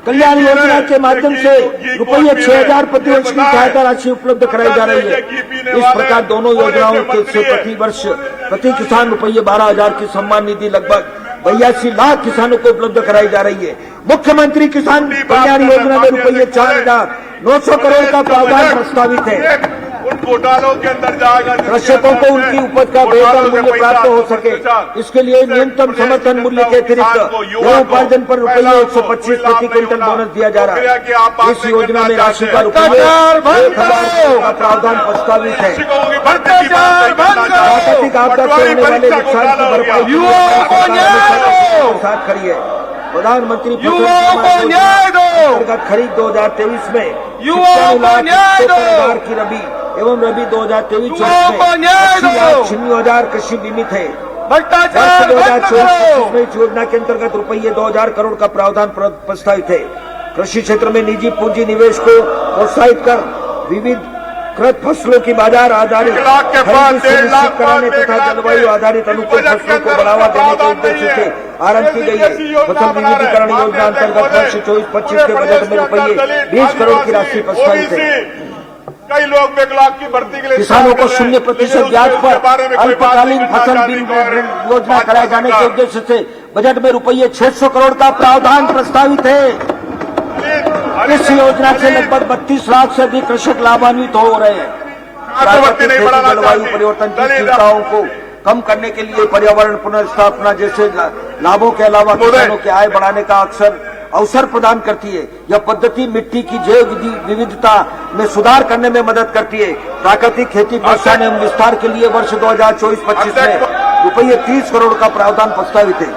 कल्याण योजना के माध्यम से रुपये 6,000 प्रति वर्ष की सहायता राशि उपलब्ध कराई जा रही है। इस प्रकार दोनों योजनाओं के से प्रति वर्ष प्रति किसान रुपये 12,000 की सम्मान निधि लगभग 82 लाख किसानों को उपलब्ध कराई जा रही है। मुख्यमंत्री किसान कल्याण योजना में रुपये 4,900 करोड़ का प्रावधान प्रस्तावित है। उन घोटालों के अंदर जाएगा। कृषकों को उनकी उपज का बेहतर मूल्य प्राप्त हो सके, इसके लिए न्यूनतम समर्थन मूल्य के अतिरिक्त उपार्जन पर रुपये 125 प्रति क्विंटल बोनस दिया जा रहा है। इस योजना में राशि का रुपये 1,000 का प्रावधान प्रस्तावित है। प्राकृतिक आपदा से होने वाले नुकसान की भरपाई साथ खड़ी है। प्रधानमंत्री अंतर्गत खरीद 2023 में की रबी एवं रबी 2023-24 में 96,000 कृषि बीमित है। वर्ष 2024 में इस योजना के अंतर्गत रुपये 2,000 करोड़ का प्रावधान प्रस्तावित है। कृषि क्षेत्र में निजी पूंजी निवेश को प्रोत्साहित कर विविध कृत फसलों की बाजार आधारित खरीद सुनिश्चित कराने तथा जलवायु आधारित अनुकूल फसलों को बढ़ावा देने के उद्देश्य से आरंभ की गई है। फसल विविधीकरण योजना अंतर्गत वर्ष 24-25 के बजट में रुपये 20 करोड़ की राशि प्रस्तावित है। कई लोग बैकलॉग की भर्ती के लिए किसानों को 0% ब्याज पर अल्पकालीन फसल बीमा योजना कराए जाने के उद्देश्य से बजट में रुपये 600 करोड़ का प्रावधान प्रस्तावित है। इस योजना से लगभग 32 लाख से अधिक कृषक लाभान्वित हो रहे हैं। जलवायु परिवर्तन की चिंताओं को कम करने के लिए पर्यावरण पुनर्स्थापना जैसे लाभों के अलावा किसानों की आय बढ़ाने का अवसर प्रदान करती है। यह पद्धति मिट्टी की जैव विविधता में सुधार करने में मदद करती है। प्राकृतिक खेती प्रोत्साहन एवं विस्तार के लिए वर्ष 2024-25 में रुपये 30 करोड़ का प्रावधान प्रस्तावित है।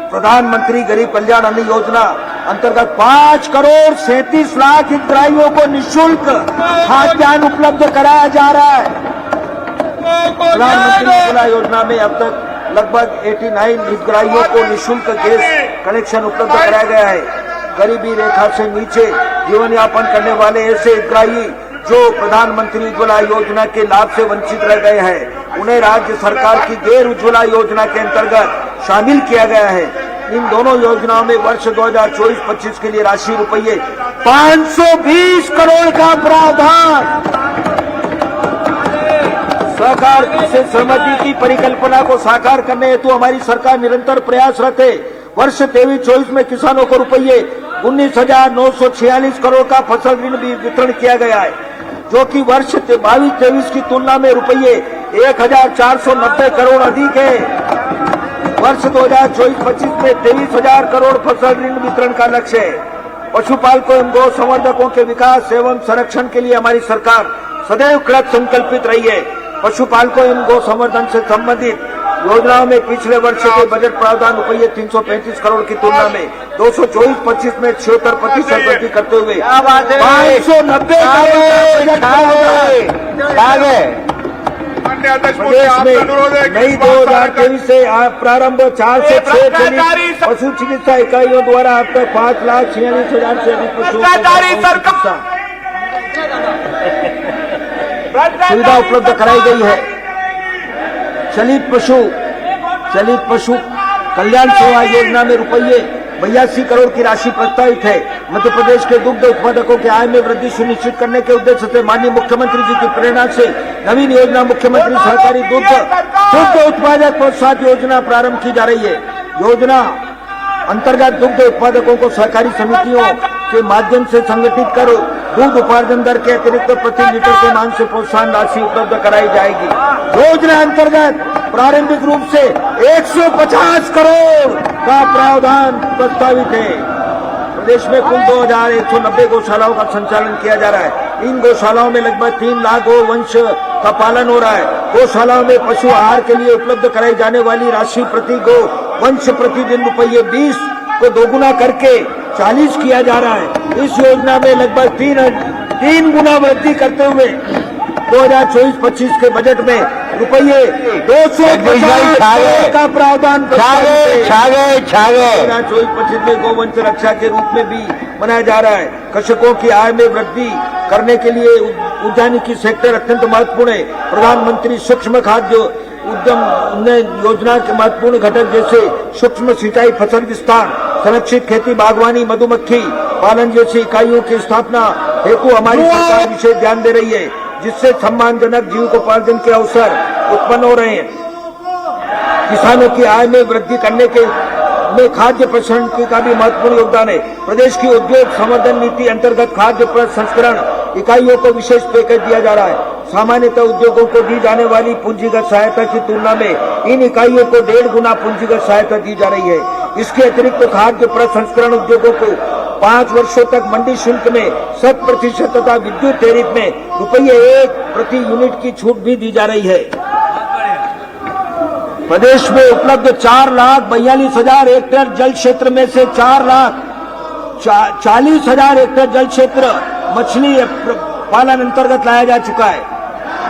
प्रधानमंत्री गरीब कल्याण अन्न योजना अंतर्गत 5 करोड़ 37 लाख हितग्राहियों को निःशुल्क खाद्यान्न उपलब्ध कराया जा रहा है। प्रधानमंत्री उज्ज्वला योजना में अब तक लगभग 89 हितग्राहियों को निःशुल्क गैस कनेक्शन उपलब्ध कराया गया है। गरीबी रेखा से नीचे जीवन यापन करने वाले ऐसे हितग्राही जो प्रधानमंत्री उज्ज्वला योजना के लाभ से वंचित रह गए हैं, उन्हें राज्य सरकार की गैर उज्ज्वला योजना के अंतर्गत शामिल किया गया है। इन दोनों योजनाओं में वर्ष 2024-25 के लिए राशि रुपये 520 करोड़ का प्रावधान। सहकार से सहमति की परिकल्पना को साकार करने हेतु हमारी सरकार निरंतर प्रयासरत है। वर्ष 23-24 में किसानों को रुपये 19,946 करोड़ का फसल ऋण भी वितरण किया गया है। जो कि वर्ष 22-23 की तुलना में रुपये 1490 करोड़ अधिक है। वर्ष 2024-25 में 23,000 करोड़ फसल ऋण वितरण का लक्ष्य है। पशुपालकों एवं गौ संवर्धकों के विकास एवं संरक्षण के लिए हमारी सरकार सदैव कृत संकल्पित रही है। पशुपालकों एवं गौ संवर्धन से संबंधित योजनाओं में पिछले वर्ष के बजट प्रावधान रुपये 335 करोड़ की तुलना में 224-25 में 76% वृद्धि करते हुए 590 माननीय अध्यक्ष महोदय, प्रदेश आपसे अनुरोध है में कि नई इस बात का 2023 से प्रारंभ 4 से 6 चलित पशु चिकित्सा इकाइयों द्वारा अब तक 5,46,000 से अधिक पशुओं को सुविधा उपलब्ध कराई गई है। चलित पशु कल्याण सेवा योजना में रुपये 82 करोड़ की राशि प्रस्तावित है। मध्य प्रदेश के दुग्ध उत्पादकों की आय में वृद्धि सुनिश्चित करने के उद्देश्य से माननीय मुख्यमंत्री जी की प्रेरणा से नवीन योजना मुख्यमंत्री सहकारी दुग्ध उत्पादक प्रोत्साहन योजना प्रारंभ की जा रही है। योजना अंतर्गत दुग्ध उत्पादकों को सहकारी समितियों के माध्यम से संगठित कर दूध उपार्जन दर के अतिरिक्त प्रति लीटर के मान से प्रोत्साहन राशि उपलब्ध कराई जाएगी। योजना अंतर्गत प्रारंभिक रूप से 150 करोड़ का प्रावधान प्रस्तावित है। प्रदेश में कुल 2,190 गौशालाओं का संचालन किया जा रहा है। इन गौशालाओं में लगभग 3 लाख गौ वंश का पालन हो रहा है। गौशालाओं में पशु आहार के लिए उपलब्ध कराई जाने वाली राशि प्रति गौ वंश प्रतिदिन रुपये 20 को दोगुना करके 40 किया जा रहा है। इस योजना में लगभग 3 गुना वृद्धि करते हुए 2024-25 के बजट में रुपये 250 का प्रावधान 2024-25 में गौवंश रक्षा के रूप में भी मनाया जा रहा है। कृषकों की आय में वृद्धि करने के लिए उद्यानिकी सेक्टर अत्यंत महत्वपूर्ण है। प्रधानमंत्री सूक्ष्म खाद्य उद्यम योजना के महत्वपूर्ण घटक जैसे सूक्ष्म सिंचाई, फसल विस्तार, संरक्षित खेती, बागवानी, मधुमक्खी पालन जैसी इकाइयों की स्थापना हेतु हमारी सरकार विशेष ध्यान दे रही है, जिससे सम्मानजनक जीविकोपार्जन के अवसर उत्पन्न हो रहे हैं। किसानों की आय में वृद्धि करने के में खाद्य प्रसंस्करण का भी महत्वपूर्ण योगदान है। प्रदेश की उद्योग संवर्धन नीति अंतर्गत खाद्य प्रसंस्करण इकाइयों को विशेष पैकेज दिया जा रहा है। सामान्यतः उद्योगों को दी जाने वाली पूंजीगत सहायता की तुलना में इन इकाइयों को 1.5 गुना पूंजीगत सहायता दी जा रही है। इसके अतिरिक्त खाद्य प्रसंस्करण उद्योगों को 5 वर्षों तक मंडी शुल्क में 100% तथा विद्युत टैरिफ में रुपये 1 प्रति यूनिट की छूट भी दी जा रही है। प्रदेश में उपलब्ध 4,42,000 हेक्टेयर जल क्षेत्र में से 4,40,000 हेक्टेयर जल क्षेत्र मछली पालन अंतर्गत लाया जा चुका है।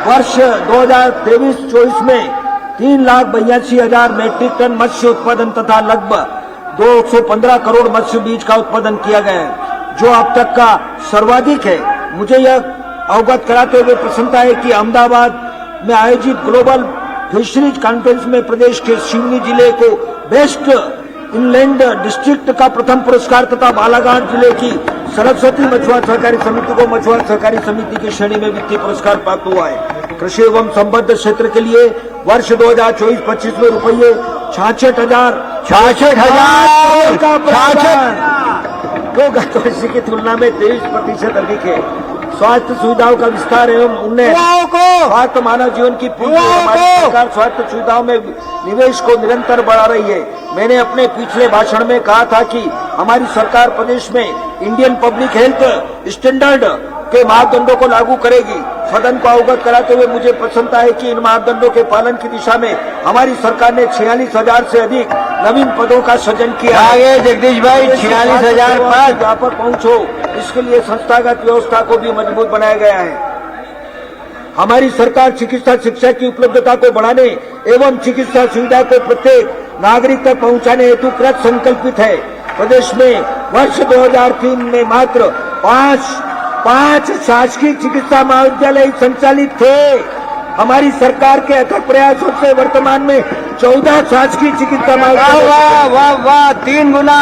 वर्ष 2023-24 में 3,82,000 मैट्रिक टन मत्स्य उत्पादन तथा लगभग 215 करोड़ मत्स्य बीज का उत्पादन किया गया है, जो अब तक का सर्वाधिक है। मुझे यह अवगत कराते हुए प्रसन्नता है कि अहमदाबाद में आयोजित ग्लोबल फिशरीज कॉन्फ्रेंस में प्रदेश के सिवनी जिले को बेस्ट इनलैंड डिस्ट्रिक्ट का प्रथम पुरस्कार तथा बालाघाट जिले की सरस्वती मछुआरा सहकारी समिति को मछुआरा सहकारी समिति की श्रेणी में वित्तीय पुरस्कार प्राप्त हुआ है। कृषि एवं संबद्ध क्षेत्र के लिए वर्ष 2024-25 में रुपये 66,000 का प्रावधान, जो गत वर्ष की तुलना में 23% अधिक है। स्वास्थ्य सुविधाओं का विस्तार एवं उन्नयन, स्वास्थ्य मानव जीवन की पूंजी, हमारी सरकार स्वास्थ्य सुविधाओं में निवेश को निरंतर बढ़ा रही है। मैंने अपने पिछले भाषण में कहा था कि हमारी सरकार प्रदेश में इंडियन पब्लिक हेल्थ स्टैंडर्ड के मापदंडों को लागू करेगी। सदन को अवगत कराते हुए मुझे प्रसन्नता है कि इन मापदंडों के पालन की दिशा में हमारी सरकार ने 46,000 से अधिक नवीन पदों का सृजन किया है। जगदीश भाई 46,000 पद व्यापक पहुंच हो, इसके लिए संस्थागत व्यवस्था को भी मजबूत बनाया गया है। हमारी सरकार चिकित्सा शिक्षा की उपलब्धता को बढ़ाने एवं चिकित्सा सुविधा को प्रत्येक नागरिक तक पहुंचाने हेतु कृत संकल्पित है। प्रदेश में वर्ष 2003 में मात्र 5 शासकीय चिकित्सा महाविद्यालय संचालित थे। हमारी सरकार के अथक प्रयासों से वर्तमान में 14 शासकीय चिकित्सा महाविद्यालय, वाह 3 गुना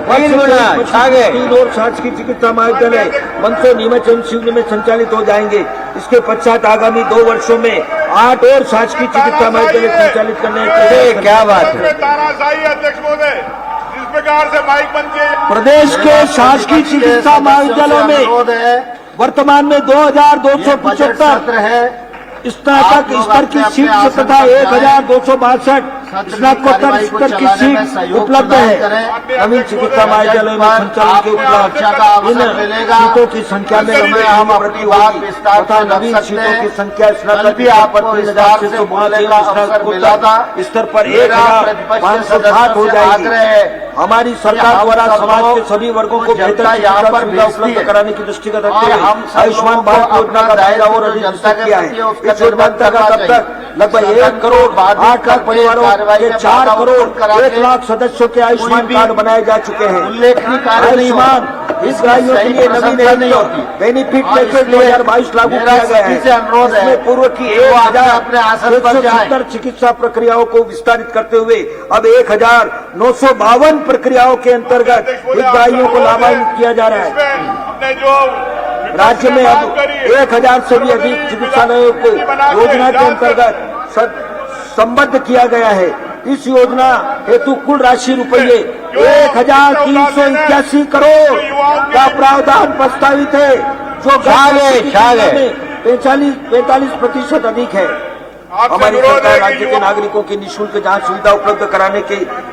छा गए। 3 और शासकीय चिकित्सा महाविद्यालय मंदसौर, नीमच एवं सिवनी में संचालित हो जाएंगे। इसके पश्चात आगामी 2 वर्षों में 8 और शासकीय चिकित्सा महाविद्यालय संचालित करने की क्या बात है। तानाशाही अध्यक्ष महोदय, जिस प्रकार से माइक बंद किए, प्रदेश के शासकीय चिकित्सा महाविद्यालयों में वर्तमान में ये बजट 2275 सत्र है। स्नातक स्तर की सीट तथा 1262 स्नातकोत्तर स्तर की सीट उपलब्ध है। नवीन चिकित्सा महाविद्यालय में संचालन के उपलब्ध इन सीटों की संख्या में हम अपनी बात विस्तार तथा नवीन सीटों की संख्या स्नातक पर 3,600 स्तर पर 1,560 हो जाएगी। हमारी सरकार द्वारा समाज के सभी वर्गों को बेहतर चिकित्सा सुविधा उपलब्ध कराने की दृष्टिगत रखते हुए आयुष्मान भारत योजना का दायरा और अधिक विस्तृत किया है। इस योजना तक अब तक लगभग 1 करोड़ 8 लाख परिवारों के 4 करोड़ 1 लाख सदस्यों के आयुष्मान कार्ड बनाए जा चुके हैं। उल्लेखनीय कार्य आयुष्मान इस गाड़ियों के लिए नवीन बेनिफिट पैकेज 2022 लागू किया गया है। इसमें पूर्व की 1,170 चिकित्सा प्रक्रियाओं को विस्तारित करते हुए अब 1,952 प्रक्रियाओं के अंतर्गत हितग्राहियों को लाभान्वित किया जा रहा है। राज्य में अब 1,000 से भी अधिक चिकित्सालयों को योजना के अंतर्गत संबद्ध किया गया है। इस योजना हेतु कुल राशि रुपये 1,381 करोड़ का प्रावधान प्रस्तावित है, जो 45% अधिक है। हमारी सरकार राज्य के नागरिकों की निःशुल्क जांच सुविधा उपलब्ध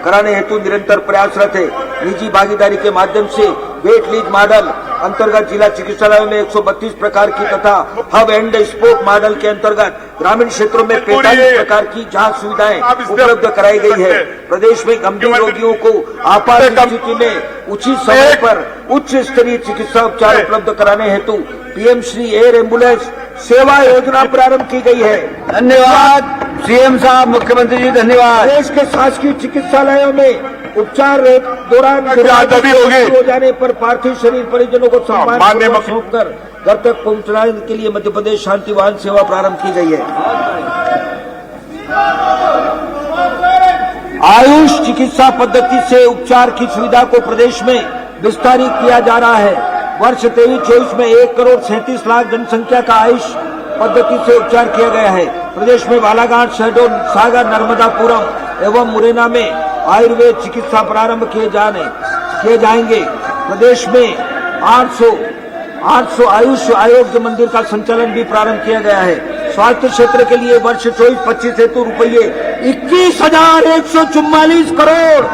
कराने हेतु निरंतर प्रयासरत है। निजी भागीदारी के माध्यम से वेट लीज मॉडल अंतर्गत जिला चिकित्सालयों में 132 प्रकार की तथा हब एंड स्पोक मॉडल के अंतर्गत ग्रामीण क्षेत्रों में 45 प्रकार की जांच सुविधाएं उपलब्ध कराई गई है। प्रदेश में गंभीर रोगियों को आपात स्थिति में उचित समय पर उच्च स्तरीय चिकित्सा उपचार उपलब्ध कराने हेतु पीएम श्री एयर एम्बुलेंस सेवा योजना प्रारंभ की गई है। धन्यवाद सीएम साहब, मुख्यमंत्री जी धन्यवाद। देश के शासकीय चिकित्सालयों में उपचार दौरान हो जाने पर पार्थिव शरीर परिजनों को सम्मान सौंपकर घर तक पहुंचाने के लिए मध्य प्रदेश शांति वाहन सेवा प्रारंभ की गई है। आयुष चिकित्सा पद्धति से उपचार की सुविधा को प्रदेश में विस्तारित किया जा रहा है। वर्ष 23-24 में 1 करोड़ 37 लाख जनसंख्या का आयुष पद्धति से उपचार किया गया है। प्रदेश में बालाघाट, शहडोल, सागर, नर्मदापुरम एवं मुरैना में आयुर्वेद चिकित्सा प्रारंभ किए जाएंगे। प्रदेश में 800 आयुष आरोग्य मंदिर का संचालन भी प्रारंभ किया गया है। स्वास्थ्य क्षेत्र के लिए वर्ष 24-25 हेतु रुपये 21,144 करोड़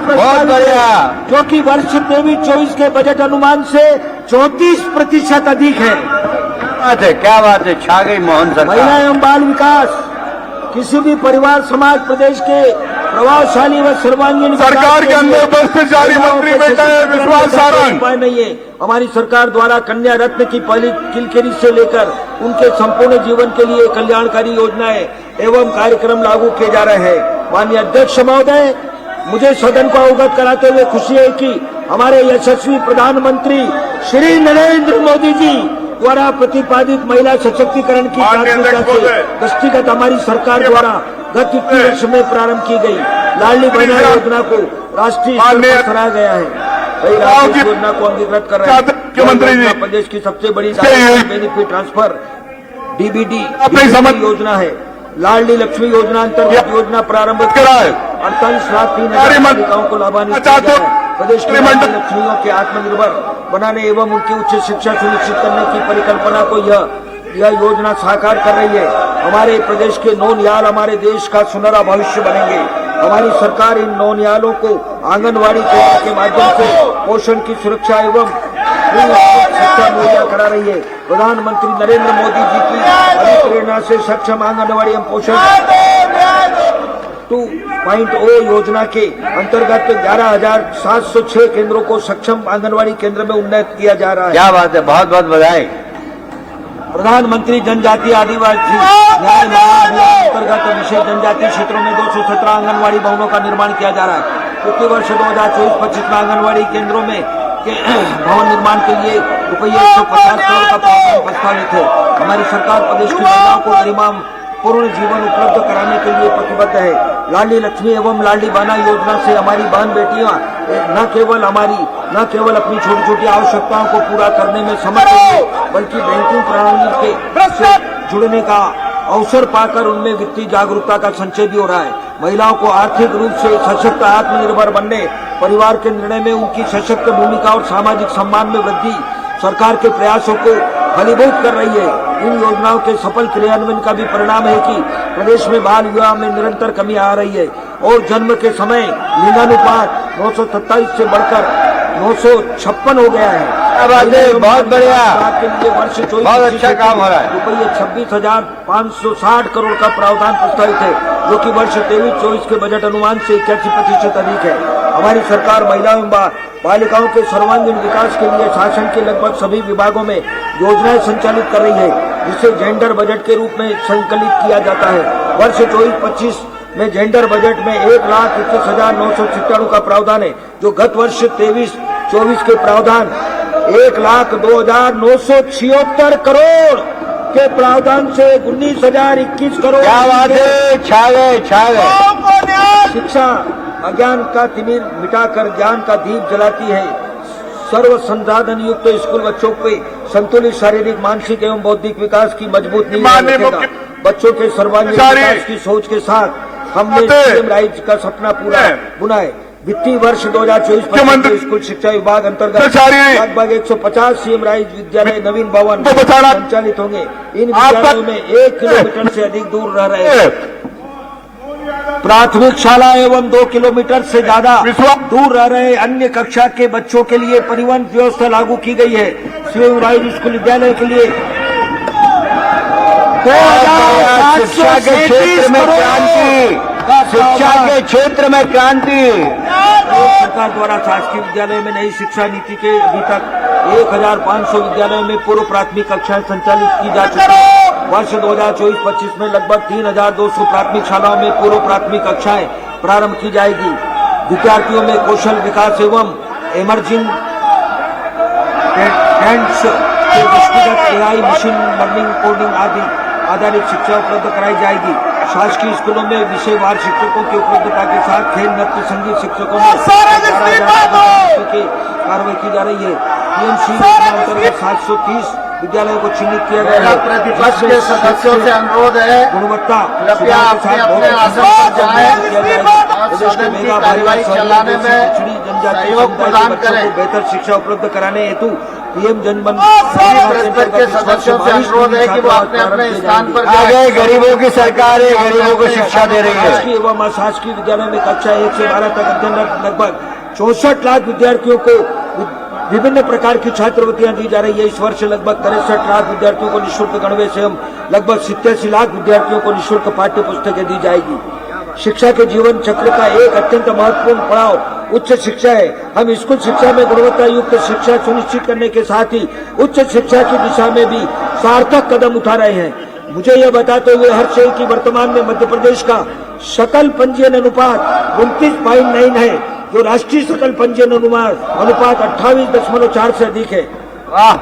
बहुत बढ़िया, जो कि वर्ष 23-24 के बजट अनुमान से 34% अधिक है। क्या बात है, छा गई मोहन सरकार। महिला एवं बाल विकास, किसी भी परिवार समाज प्रदेश के प्रभावशाली व सर्वांगीण सरकार के अंदर बस जारी मंत्री बेटा है विश्वास सारंग। उपाय नहीं है। हमारी सरकार द्वारा कन्या रत्न की पहली किलकेरी से लेकर उनके संपूर्ण जीवन के लिए कल्याणकारी योजनाएं एवं कार्यक्रम लागू किए जा रहे हैं। माननीय अध्यक्ष महोदय, मुझे सदन को अवगत कराते हुए खुशी है कि हमारे यशस्वी प्रधानमंत्री श्री नरेंद्र मोदी जी द्वारा प्रतिपादित महिला सशक्तिकरण की प्राथमिकता से दृष्टिगत हमारी सरकार द्वारा गत 21 वर्ष में प्रारंभ की गई लाडली बहना योजना को राष्ट्रीय स्तर पर सराहा गया है। इस योजना को अंगीकृत कर रहे हैं मुख्यमंत्री जी। प्रदेश की सबसे बड़ी बेनिफिट ट्रांसफर डीबीडी योजना है। लाडली लक्ष्मी योजना अंतर्गत योजना प्रारंभ कर 48 लाख 3,000 बालिकाओं को लाभान्वित किया गया है। प्रदेश की लक्ष्मियों के आत्मनिर्भर बनाने एवं उनकी उच्च शिक्षा सुनिश्चित करने की परिकल्पना को यह योजना साकार कर रही है। हमारे प्रदेश के नौनिहाल हमारे देश का सुनहरा भविष्य बनेंगे। हमारी सरकार इन नौनिहालों को आंगनवाड़ी केंद्र के माध्यम से पोषण की सुरक्षा एवं शिक्षा मुहैया करा रही है। प्रधानमंत्री नरेंद्र मोदी जी की प्रेरणा से सक्षम आंगनवाड़ी एवं पोषण 2.0 योजना के अंतर्गत 11,706 केंद्रों को सक्षम आंगनवाड़ी केंद्र में उन्नत किया जा रहा है। क्या बात है, बहुत बहुत बधाई। प्रधानमंत्री जनजातीय आदिवासी न्याय महाअभियान अंतर्गत विशेष जनजातीय क्षेत्रों में 217 आंगनवाड़ी भवनों का निर्माण किया जा रहा है। प्रति वर्ष 2024-25 में आंगनवाड़ी केंद्रों में भवन निर्माण के लिए रुपये 150 करोड़ का प्रावधान प्रस्तावित है। हमारी सरकार प्रदेश की महिलाओं को गरिमा पूर्ण जीवन उपलब्ध कराने के लिए प्रतिबद्ध है। लाडली लक्ष्मी एवं लाडली बहना योजना से हमारी बहन बेटियां न केवल अपनी छोटी छोटी आवश्यकताओं को पूरा करने में समर्थ है, बल्कि बैंकिंग प्रणाली से जुड़ने का अवसर पाकर उनमें वित्तीय जागरूकता का संचय भी हो रहा है। महिलाओं को आर्थिक रूप से सशक्त आत्मनिर्भर बनने, परिवार के निर्णय में उनकी सशक्त भूमिका और सामाजिक सम्मान में वृद्धि सरकार के प्रयासों को फलीभूत कर रही है। इन योजनाओं के सफल क्रियान्वयन का भी परिणाम है कि प्रदेश में बाल विवाह में निरंतर कमी आ रही है और जन्म के समय लिंगानुपात 927 से बढ़कर 956 हो गया है। बहुत बढ़िया, के लिए वर्ष 24 बहुत अच्छा काम हो रहा है। रुपये 26,560 करोड़ का प्रावधान प्रस्तावित है, जो कि वर्ष 23-24 के बजट अनुमान से 81% अधिक है। हमारी सरकार महिलाओं एवं बालिकाओं के सर्वांगीण विकास के लिए शासन के लगभग सभी विभागों में योजनाएं संचालित कर रही है, जिसे जेंडर बजट के रूप में संकलित किया जाता है। वर्ष 24-25 में जेंडर बजट में 1,21,996 का प्रावधान है, जो गत वर्ष 23-24 के प्रावधान 1,02,976 करोड़ के प्रावधान से 19,021 करोड़। क्या बात है, छा गए। शिक्षा अज्ञान का तिमिर मिटाकर ज्ञान का दीप जलाती है। सर्व संसाधन युक्त स्कूल बच्चों के संतुलित शारीरिक, मानसिक एवं बौद्धिक विकास की मजबूत नींव रखेगा। बच्चों के सर्वांगीण विकास की सोच के साथ हमने सीएम राइज का सपना पूरा बुना है। वित्तीय वर्ष 2024-25 स्कूल शिक्षा विभाग अंतर्गत लगभग 150 सीएम राइज विद्यालय नवीन भवन संचालित होंगे। इन विद्यालयों में 1 किलोमीटर से अधिक दूर रह रहे प्राथमिक शाला एवं 2 किलोमीटर से ज्यादा दूर रह रहे अन्य कक्षा के बच्चों के लिए परिवहन व्यवस्था लागू की गई है। सीएम राइज स्कूल विद्यालय के लिए 2,737 शिक्षा के क्षेत्र में क्रांति। सरकार द्वारा शासकीय विद्यालय में नई शिक्षा नीति के अभी तक 1,500 विद्यालयों में पूर्व प्राथमिक कक्षाएं संचालित की जा चुकी है। वर्ष 2024-25 में लगभग 3,200 प्राथमिक शालाओं में पूर्व प्राथमिक कक्षाएं प्रारंभ की जाएगी। विद्यार्थियों में कौशल विकास एवं इमर्जिंग टैलेंट्स के दृष्टिगत AI, मशीन लर्निंग, कोडिंग आदि आधारित शिक्षा उपलब्ध कराई जाएगी। शासकीय स्कूलों में विषयवार शिक्षकों की उपलब्धता के साथ खेल, नृत्य, संगीत शिक्षकों में कार्रवाई की जा रही है। PMC अंतर्गत 730 विद्यालयों को चिन्हित किया गया है। प्रतिपक्ष के सदस्यों से अनुरोध है, गुणवत्ता कृपया अपने आसन पर जाएं और सदन की कार्यवाही चलाने में सहयोग प्रदान करें। बेहतर शिक्षा उपलब्ध कराने हेतु PM जनमन प्रतिपक्ष के सदस्यों से अनुरोध है कि वो अपने अपने स्थान पर जाएं। गरीबों की सरकार है, गरीबों को शिक्षा दे रही है। शासकीय एवं अशासकीय विद्यालय में कक्षा 1 से 12 तक अध्ययनरत लगभग 64 लाख विद्यार्थियों को विभिन्न प्रकार की छात्रवृत्तियां दी जा रही है। इस वर्ष लगभग 63 लाख विद्यार्थियों को निःशुल्क गणवेश एवं लगभग 87 लाख विद्यार्थियों को निःशुल्क पाठ्य पुस्तकें दी जाएगी। शिक्षा के जीवन चक्र का एक अत्यंत महत्वपूर्ण पड़ाव उच्च शिक्षा है। हम स्कूल शिक्षा में गुणवत्ता युक्त शिक्षा सुनिश्चित करने के साथ ही उच्च शिक्षा की दिशा में भी सार्थक कदम उठा रहे हैं। मुझे यह बताते हुए हर्ष है कि वर्तमान में मध्य प्रदेश का सकल पंजीयन अनुपात 29.9 है, जो राष्ट्रीय सकल पंजीयन अनुपात 28.4 से अधिक है। वाह,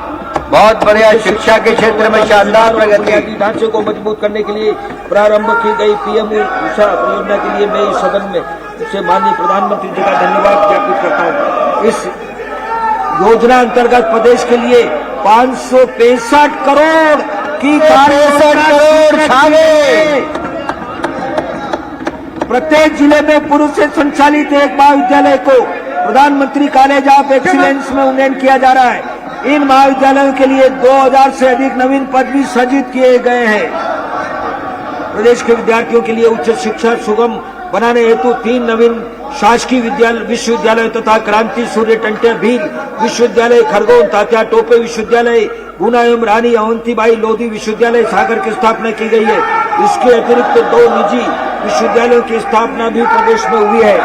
बहुत बढ़िया। शिक्षा के क्षेत्र में शानदार प्रगति। ढांचे को मजबूत करने के लिए प्रारंभ की गई PM उषा परियोजना के लिए मैं इस सदन में से माननीय प्रधानमंत्री जी का धन्यवाद ज्ञापित करता हूँ। इस योजना अंतर्गत प्रदेश के लिए 565 करोड़ की प्रत्येक जिले में पूर्व से संचालित एक महाविद्यालय को प्रधानमंत्री कॉलेज ऑफ एक्सीलेंस में उन्नयन किया जा रहा है। इन महाविद्यालयों के लिए 2000 से अधिक नवीन पद भी सृजित किए गए हैं। प्रदेश के विद्यार्थियों के लिए उच्च शिक्षा सुगम बनाने हेतु 3 नवीन शासकीय विश्वविद्यालय तथा क्रांति सूर्य टंट्या भील विश्वविद्यालय, खरगोन तात्या टोपे विश्वविद्यालय, गुना एवं रानी अवंतीबाई लोधी विश्वविद्यालय सागर की स्थापना की गई है। इसके अतिरिक्त 2 निजी विश्वविद्यालयों की स्थापना भी प्रदेश में हुई है।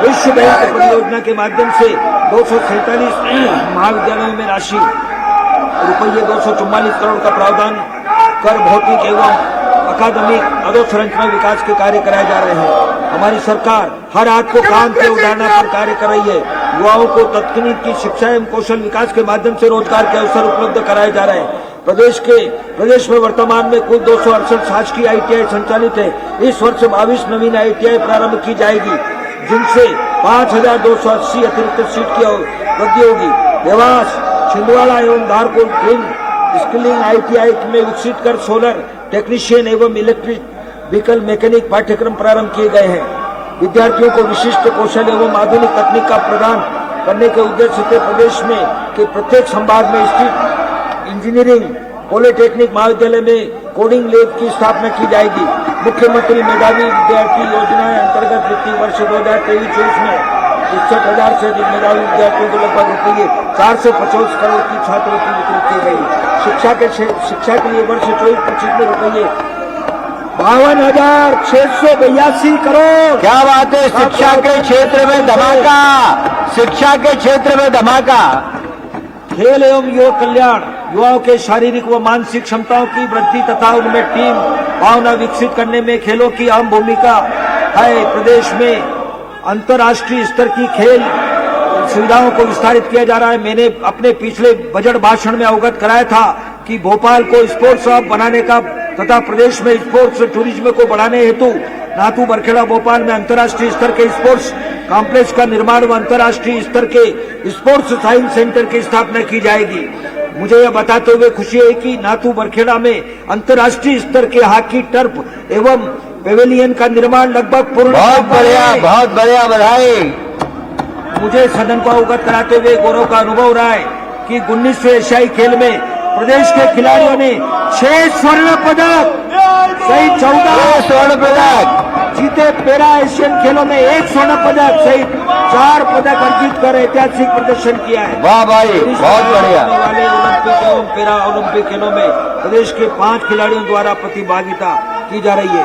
विश्व बैंक परियोजना के माध्यम से 247 महाविद्यालयों में राशि रुपये 244 करोड़ का प्रावधान कर भौतिक एवं अकादमिक अधोसंरचना विकास के कार्य कराए जा रहे हैं। हमारी सरकार हर हाथ को काम के उदाहरण पर कार्य कर रही है। युवाओं को तकनीकी शिक्षा एवं कौशल विकास के माध्यम से रोजगार के अवसर उपलब्ध कराए जा रहे हैं। प्रदेश में वर्तमान में कुल 268 शासकीय ITI संचालित है। इस वर्ष 22 नवीन ITI प्रारंभ की जाएगी, जिनसे 5,280 अतिरिक्त सीट की वृद्धि होगी। देवास, छिंदवाड़ा एवं धारपुर ग्रीन स्किलिंग ITI में विकसित कर सोलर टेक्नीशियन एवं इलेक्ट्रिक व्हीकल मैकेनिक पाठ्यक्रम प्रारंभ किए गए हैं। विद्यार्थियों को विशिष्ट कौशल एवं आधुनिक तकनीक का प्रदान करने के उद्देश्य से प्रदेश में के प्रत्येक संभाग में स्थित इंजीनियरिंग पॉलिटेक्निक महाविद्यालय में कोडिंग लैब की स्थापना की जाएगी। मुख्यमंत्री मेधावी विद्यार्थी योजना अंतर्गत वित्तीय वर्ष 2023-24 में 61,000 से अधिक मेधावी विद्यार्थियों को लगभग रुपये 450 करोड़ की छात्रवृत्ति वितरित की गई। शिक्षा के लिए वर्ष 24-25 में रुपये 52,682 करोड़। क्या बात है, शिक्षा के क्षेत्र में धमाका, शिक्षा के क्षेत्र में धमाका। खेल एवं युवा कल्याण, युवाओं के शारीरिक व मानसिक क्षमताओं की वृद्धि तथा उनमें टीम भावना विकसित करने में खेलों की अहम भूमिका है। प्रदेश में अंतर्राष्ट्रीय स्तर की खेल सुविधाओं को विस्तारित किया जा रहा है। मैंने अपने पिछले बजट भाषण में अवगत कराया था कि भोपाल को स्पोर्ट्स हब बनाने का तथा प्रदेश में स्पोर्ट्स टूरिज्म को बढ़ाने हेतु नाथू बरखेड़ा भोपाल में अंतर्राष्ट्रीय स्तर के स्पोर्ट्स कॉम्प्लेक्स का निर्माण व अंतर्राष्ट्रीय स्तर के स्पोर्ट्स साइंस सेंटर की स्थापना की जाएगी। मुझे यह बताते हुए खुशी है कि नाथू बरखेड़ा में अंतर्राष्ट्रीय स्तर के हॉकी टर्फ एवं पेवेलियन का निर्माण लगभग पूर्ण। बहुत बढ़िया, बधाई। मुझे सदन को अवगत कराते हुए गौरव का अनुभव रहा है कि 19वें एशियाई खेल में प्रदेश के खिलाड़ियों ने 6 स्वर्ण पदक सहित 14 स्वर्ण पदक जीते। पैरा एशियन खेलों में 1 स्वर्ण पदक सहित 4 पदक अर्जित कर ऐतिहासिक प्रदर्शन किया है। वाह भाई, बहुत बढ़िया। वाले ओलंपिक एवं पैरा ओलंपिक खेलों में प्रदेश के 5 खिलाड़ियों द्वारा प्रतिभागिता की जा रही है।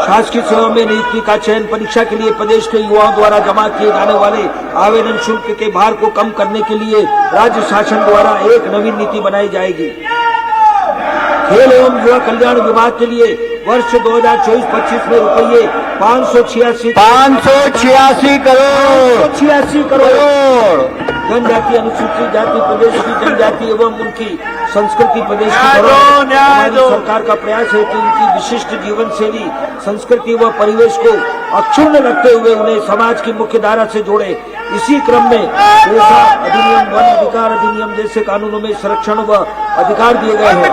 शासकीय सेवा में नियुक्ति का चयन परीक्षा के लिए प्रदेश के युवाओं द्वारा जमा किए जाने वाले आवेदन शुल्क के भार को कम करने के लिए राज्य शासन द्वारा एक नवीन नीति बनाई जाएगी। खेल एवं युवा कल्याण विभाग के लिए वर्ष 2024-25 में रुपये 586 करोड़। जनजाति अनुसूचित जाति प्रदेश की जनजाति एवं उनकी संस्कृति प्रदेश की धरोहर। हमारी सरकार का प्रयास है कि उनकी विशिष्ट जीवन शैली, संस्कृति व परिवेश को अक्षुण्ण रखते हुए उन्हें समाज की मुख्य धारा से जोड़े। इसी क्रम में पेशा अधिनियम, वन अधिकार अधिनियम जैसे कानूनों में संरक्षण व अधिकार दिए गए हैं।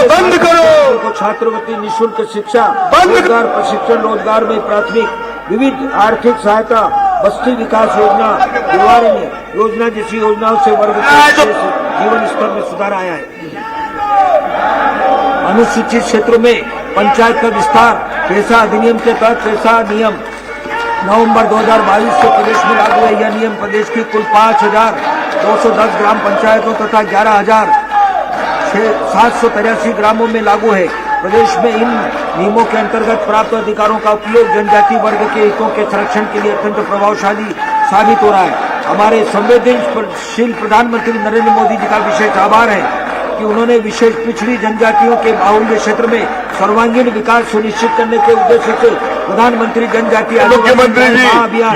बंद करो को छात्रवृत्ति, निःशुल्क शिक्षा, रोजगार प्रशिक्षण, रोजगार में प्राथमिक विविध आर्थिक सहायता, बस्ती विकास योजना, निवारण योजना जैसी योजनाओं से वर्ग के जीवन स्तर में सुधार आया है। अनुसूचित क्षेत्रों में पंचायत का विस्तार, पेशा अधिनियम के तहत पेशा नियम नवंबर 2022 से प्रदेश में लागू है। यह नियम प्रदेश की कुल 5,210 ग्राम पंचायतों तथा 11,783 ग्रामों में लागू है। प्रदेश में इन नियमों के अंतर्गत प्राप्त अधिकारों का उपयोग जनजाति वर्ग के हितों के संरक्षण के लिए अत्यंत प्रभावशाली साबित हो रहा है। हमारे संवेदनशील प्रधानमंत्री नरेंद्र मोदी जी का विशेष आभार है कि उन्होंने विशेष पिछड़ी जनजातियों के बाहुल्य क्षेत्र में सर्वांगीण विकास सुनिश्चित करने के उद्देश्य से प्रधानमंत्री जनजाति मुख्यमंत्री जी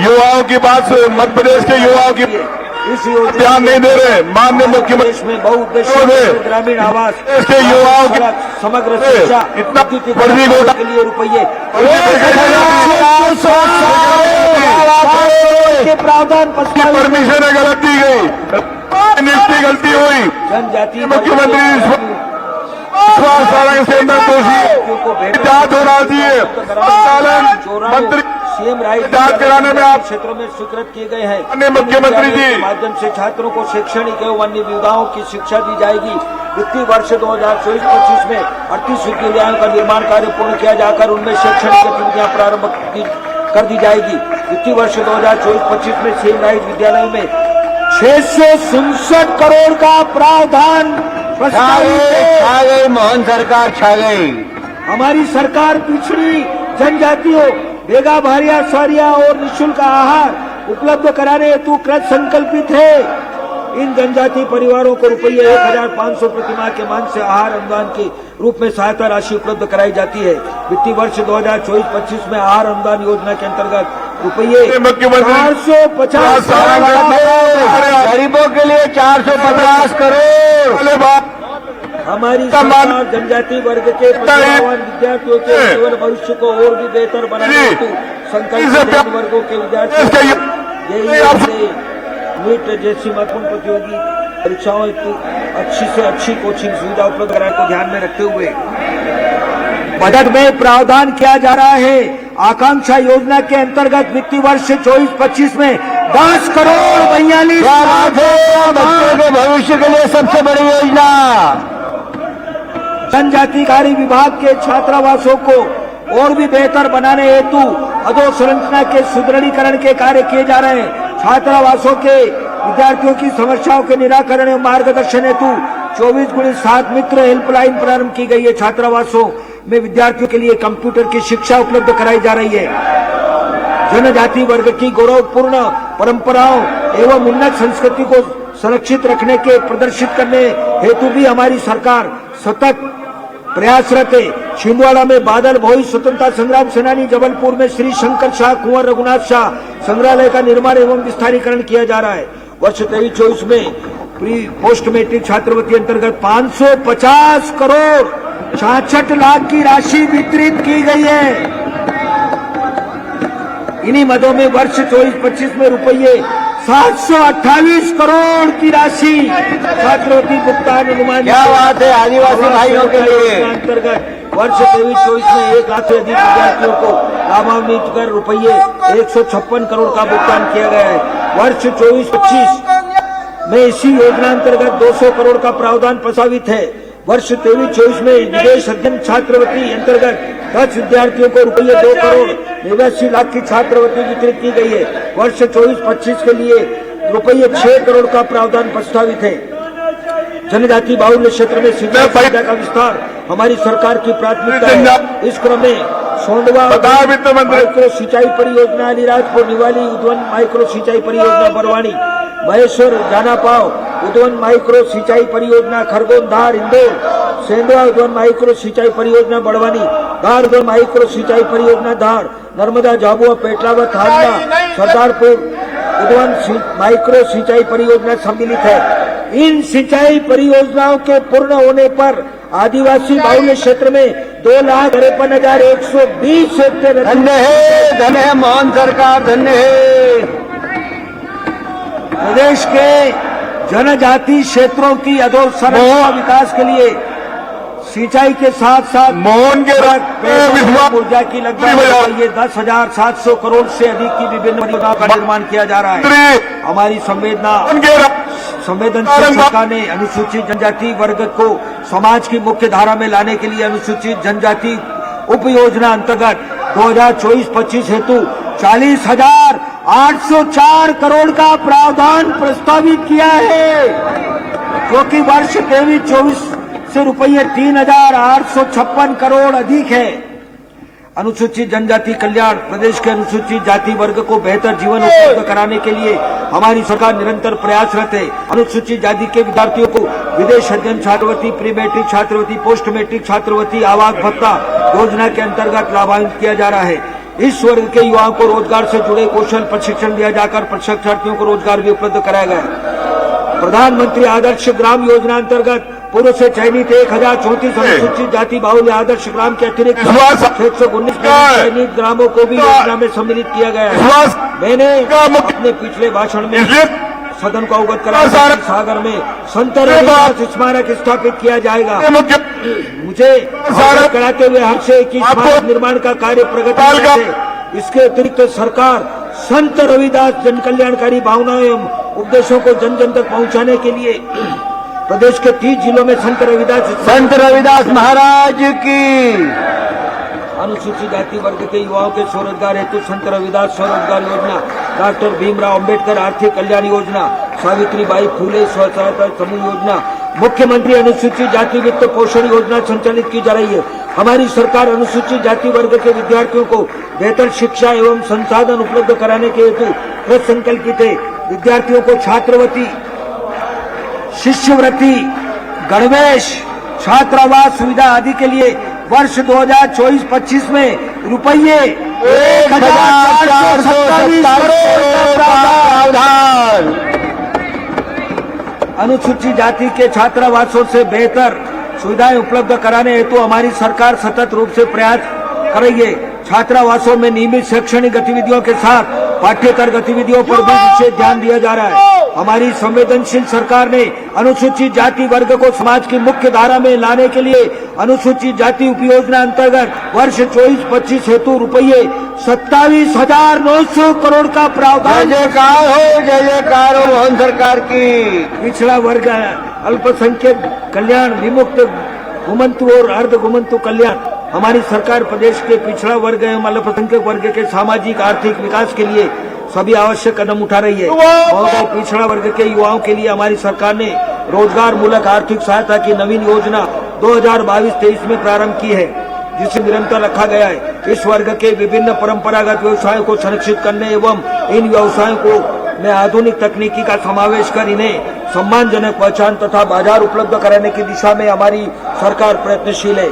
युवाओं की बात, मध्य प्रदेश के युवाओं की इस योजना ध्यान नहीं दे रहे। माननीय मुख्यमंत्री में बहुउद्देशीय ग्रामीण आवास के युवाओं की समग्र शिक्षा इतना बड़ी घोटाला के लिए रुपये के प्रावधान परमिशन गलत दी गई, गलती हुई। जनजाति मुख्यमंत्री जांच होना चाहिए। मंत्री जांच कराने में आप क्षेत्रों में स्वीकृत किए गए हैं। माननीय मुख्यमंत्री जी के माध्यम से छात्रों को शैक्षणिक एवं अन्य विधाओं की शिक्षा दी जाएगी। वित्तीय वर्ष 2024-25 में 38 विद्यालयों का निर्माण कार्य पूर्ण किया जाकर उनमें शैक्षणिक गतिविधियां प्रारंभ कर दी जाएगी। वित्तीय वर्ष 2024-25 में सेम राइट विद्यालयों में 667 करोड़ का प्रावधान छा गई। मोहन सरकार छा गई। हमारी सरकार पिछड़ी जनजातियों बेगा भारिया सौरिया और निःशुल्क आहार उपलब्ध कराने हेतु कृत संकल्पित है। इन जनजाति परिवारों को रुपये 1,500 प्रतिमाह के मान से आहार अनुदान के रूप में सहायता राशि उपलब्ध कराई जाती है। वित्तीय वर्ष 2024-25 में आहार अनुदान योजना के अंतर्गत रुपये 450 गरीबों के लिए 450 करोड़। हमारी सरकार जनजाति वर्ग के प्रतिभावान विद्यार्थियों के जीवन भविष्य को और भी बेहतर बनाने हेतु संकल्पित वर्गों के विद्यार्थियों नीट जैसी महत्वपूर्ण प्रतियोगी परीक्षाओं हेतु अच्छी से अच्छी कोचिंग सुविधा उपलब्ध कराने को ध्यान में रखते हुए बजट में प्रावधान किया जा रहा है। आकांक्षा योजना के अंतर्गत वित्तीय वर्ष 24-25 में 10 करोड़ 42 बच्चों के भविष्य के लिए सबसे बड़ी योजना। जनजाति कार्य विभाग के छात्रावासों को और भी बेहतर बनाने हेतु अधोसंरचना के सुदृढ़ीकरण के कार्य किए जा रहे हैं। छात्रावासों के विद्यार्थियों की समस्याओं के निराकरण एवं मार्गदर्शन हेतु 24x7 मित्र हेल्पलाइन प्रारंभ की गई है। छात्रावासों में विद्यार्थियों के लिए कंप्यूटर की शिक्षा उपलब्ध कराई जा रही है। जनजाति वर्ग की गौरवपूर्ण परंपराओं एवं उन्नत संस्कृति को संरक्षित रखने के प्रदर्शित करने हेतु भी हमारी सरकार सतत प्रयासरत है। छिंदवाड़ा में बादल भोई स्वतंत्रता संग्राम सेनानी, जबलपुर में श्री शंकर शाह कुंवर रघुनाथ शाह संग्रहालय का निर्माण एवं विस्तारीकरण किया जा रहा है। वर्ष 23-24 में प्री पोस्ट मैट्रिक छात्रवृत्ति अंतर्गत 550 करोड़ 66 लाख की राशि वितरित की गई है। इन्हीं मदों में वर्ष 24-25 में रुपये 728 करोड़ की राशि छात्रवृत्ति भुगतान अनुमान। क्या बात है, आदिवासी भाइयों के लिए अंतर्गत वर्ष 23-24 में 1 लाख से अधिक विद्यार्थियों को लाभान्वित कर रुपये 156 करोड़ का भुगतान किया गया है। वर्ष 24-25 में इसी योजना अंतर्गत 200 करोड़ का प्रावधान प्रस्तावित है। वर्ष 23-24 में विदेश अध्ययन छात्रवृत्ति अंतर्गत 10 विद्यार्थियों को रुपये 2 करोड़ 89 लाख की छात्रवृत्ति वितरित की गई है। वर्ष 24-25 के लिए रुपये 6 करोड़ का प्रावधान प्रस्तावित है। जनजाति बाहुल्य क्षेत्र में सिंचाई सुविधा का विस्तार हमारी सरकार की प्राथमिकता है। इस क्रम में सोंडवा माइक्रो सिंचाई परियोजना, अलीराजपुर निवाली उद्वन माइक्रो सिंचाई परियोजना बरवानी, महेश्वर जानापाव उद्वन माइक्रो सिंचाई परियोजना खरगोन धार इंदौर, सेंधवा उद्वन माइक्रो सिंचाई परियोजना बड़वानी, धार उद्वन माइक्रो सिंचाई परियोजना धार, नर्मदा झाबुआ पेटलावत थाना सरदारपुर उद्वन माइक्रो सिंचाई परियोजना सम्मिलित है। इन सिंचाई परियोजनाओं के पूर्ण होने पर आदिवासी बाहुल्य क्षेत्र में 2,53,120 हेक्टेयर। धन्य है मोहन सरकार, धन्य है। प्रदेश के जनजाति क्षेत्रों की अधोसंरचना विकास के लिए सिंचाई के साथ साथ मोहन के ऊर्जा की लगभग ये 10,700 करोड़ से अधिक की विभिन्न परियोजनाओं का निर्माण किया जा रहा है। हमारी संवेदनशील सरकार ने अनुसूचित जनजाति वर्ग को समाज की मुख्य धारा में लाने के लिए अनुसूचित जनजाति उप योजना अंतर्गत 2024-25 हेतु 40,804 करोड़ का प्रावधान प्रस्तावित किया है, जो कि वर्ष 23-24 से रुपये 3,856 करोड़ अधिक है। अनुसूचित जनजाति कल्याण प्रदेश के अनुसूचित जाति वर्ग को बेहतर जीवन उपलब्ध कराने के लिए हमारी सरकार निरंतर प्रयासरत है। अनुसूचित जाति के विद्यार्थियों को विदेश अध्ययन छात्रवृत्ति, प्री मैट्रिक छात्रवृत्ति, पोस्ट मैट्रिक छात्रवृत्ति, आवास भत्ता योजना के अंतर्गत लाभान्वित किया जा रहा है। इस वर्ग के युवाओं को रोजगार से जुड़े कौशल प्रशिक्षण दिया जाकर प्रशिक्षार्थियों को रोजगार भी उपलब्ध कराया गया। प्रधानमंत्री आदर्श ग्राम योजना अंतर्गत पूर्व से चयनित 1034 अनुसूचित जाति बाहुल्य आदर्श ग्राम के अतिरिक्त 619 चयनित ग्रामों को भी योजना में सम्मिलित किया गया है। मैंने अपने पिछले भाषण में सदन को अवगत कराया सागर में संत रविदास स्मारक स्थापित किया जाएगा। मुझे कराते हुए हर्ष है कि स्मारक निर्माण का कार्य प्रगति में है। इसके अतिरिक्त सरकार संत रविदास जन कल्याणकारी भावनाओं एवं उपदेशों को जन जन तक पहुंचाने के लिए प्रदेश के 30 जिलों में संत रविदास महाराज की अनुसूचित जाति वर्ग के युवाओं के स्वरोजगार हेतु संत रविदास स्वरोजगार योजना, डॉक्टर भीमराव अंबेडकर आर्थिक कल्याण योजना, सावित्रीबाई फूले स्व सहायता समूह योजना, मुख्यमंत्री अनुसूचित जाति वित्त पोषण योजना संचालित की जा रही है। हमारी सरकार अनुसूचित जाति वर्ग के विद्यार्थियों को बेहतर शिक्षा एवं संसाधन उपलब्ध कराने के हेतु कृत संकल्पित है। विद्यार्थियों को छात्रवृत्ति, शिष्यवृत्ति, गणवेश, छात्रावास सुविधा आदि के लिए वर्ष 2024-25 में रुपये 1,427 करोड़ का प्रावधान। अनुसूचित जाति के छात्रावासों से बेहतर सुविधाएं उपलब्ध कराने हेतु हमारी सरकार सतत रूप से प्रयास कर रही है। छात्रावासों में नियमित शैक्षणिक गतिविधियों के साथ पाठ्येतर गतिविधियों पर भी विशेष ध्यान दिया जा रहा है। हमारी संवेदनशील सरकार ने अनुसूचित जाति वर्ग को समाज की मुख्य धारा में लाने के लिए अनुसूचित जाति उपयोजना अंतर्गत वर्ष 24-25 हेतु रुपये 27,900 करोड़ का प्रावधान। जय जयकार हो मोहन सरकार की। पिछड़ा वर्ग अल्पसंख्यक कल्याण विमुक्त घुमंतु और अर्ध घुमंतु कल्याण। हमारी सरकार प्रदेश के पिछड़ा वर्ग एवं अल्पसंख्यक वर्ग के सामाजिक आर्थिक विकास के लिए सभी आवश्यक कदम उठा रही है। महोदय, पिछड़ा वर्ग के युवाओं के लिए हमारी सरकार ने रोजगार मूलक आर्थिक सहायता की नवीन योजना 2022-23 में प्रारंभ की है, जिसे निरंतर रखा गया है। इस वर्ग के विभिन्न परंपरागत व्यवसायों को संरक्षित करने एवं इन व्यवसायों को में आधुनिक तकनीकी का समावेश कर इन्हें सम्मानजनक पहचान तथा बाजार उपलब्ध कराने की दिशा में हमारी सरकार प्रयत्नशील है।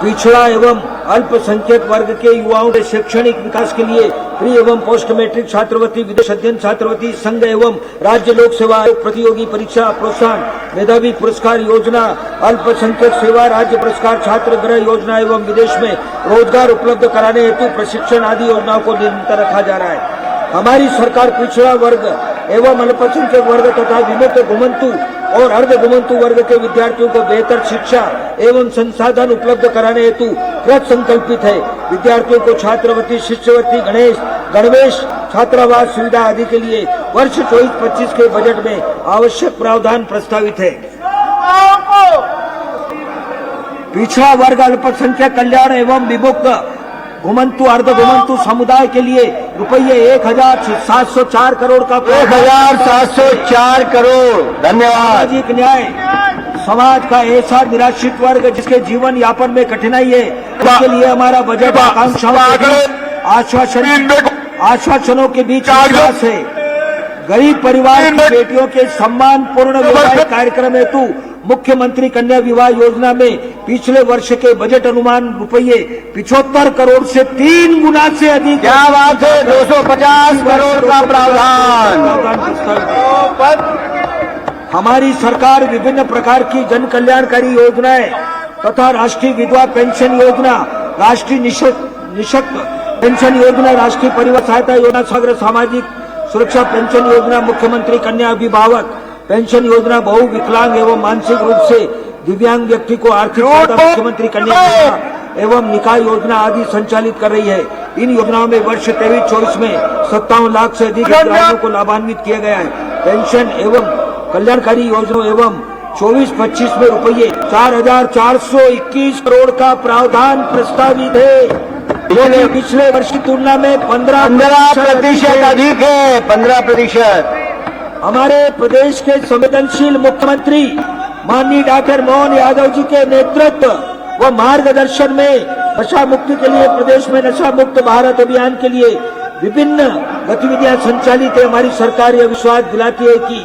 पिछड़ा एवं अल्पसंख्यक वर्ग के युवाओं के शैक्षणिक विकास के लिए प्री एवं पोस्ट मैट्रिक छात्रवृत्ति, विदेश अध्ययन छात्रवृत्ति, संघ एवं राज्य लोक सेवा आयोग प्रतियोगी परीक्षा प्रोत्साहन मेधावी पुरस्कार योजना, अल्पसंख्यक सेवा राज्य पुरस्कार, छात्र गृह योजना एवं विदेश में रोजगार उपलब्ध कराने हेतु प्रशिक्षण आदि योजनाओं को निरंतर रखा जा रहा है। हमारी सरकार पिछड़ा वर्ग एवं अल्पसंख्यक वर्ग तथा विमुक्त घुमंतु और अर्ध घुमंतु वर्ग के विद्यार्थियों को बेहतर शिक्षा एवं संसाधन उपलब्ध कराने हेतु कृत संकल्पित है। विद्यार्थियों को छात्रवृत्ति, शिष्यवृत्ति, गणवेश, छात्रावास सुविधा आदि के लिए वर्ष 24-25 के बजट में आवश्यक प्रावधान प्रस्तावित है। पिछड़ा वर्ग अल्पसंख्यक कल्याण एवं विमुक्त घुमंतु अर्ध घुमंतु समुदाय के लिए रुपये 1,704 करोड़ का 1,704 करोड़। धन्यवाद। सामाजिक न्याय समाज का ऐसा निराश्रित वर्ग जिसके जीवन यापन में कठिनाई है, उसके लिए हमारा बजट आकांक्षाओं के बीच आश्वासनों के बीच विकास है। गरीब परिवार की बेटियों के सम्मान पूर्ण वैवाहिक कार्यक्रम हेतु मुख्यमंत्री कन्या विवाह योजना में पिछले वर्ष के बजट अनुमान रुपये 75 करोड़ से 3 गुना से अधिक। क्या बात है, 250 करोड़ का प्रावधान। हमारी सरकार विभिन्न प्रकार की जन कल्याणकारी योजनाएं तथा राष्ट्रीय विधवा पेंशन योजना, राष्ट्रीय निःशक्त पेंशन योजना, राष्ट्रीय परिवार सहायता योजना, समग्र सामाजिक सुरक्षा पेंशन योजना, मुख्यमंत्री कन्या अभिभावक पेंशन योजना, बहु विकलांग एवं मानसिक रूप से दिव्यांग व्यक्ति को आर्थिक सहायता, मुख्यमंत्री कन्या एवं निकाय योजना आदि संचालित कर रही है। इन योजनाओं में वर्ष 23-24 में 57 लाख से अधिक हितग्राहियों को लाभान्वित किया गया है। पेंशन एवं कल्याणकारी योजनाओं एवं 24-25 में रुपये 4,421 करोड़ का प्रावधान प्रस्तावित है। पिछले वर्ष की तुलना में 15% अधिक है। 15%। हमारे प्रदेश के संवेदनशील मुख्यमंत्री माननीय डॉक्टर मोहन यादव जी के नेतृत्व व मार्गदर्शन में नशा मुक्ति के लिए प्रदेश में नशा मुक्त भारत अभियान के लिए विभिन्न गतिविधियां संचालित है। हमारी सरकार यह विश्वास दिलाती है कि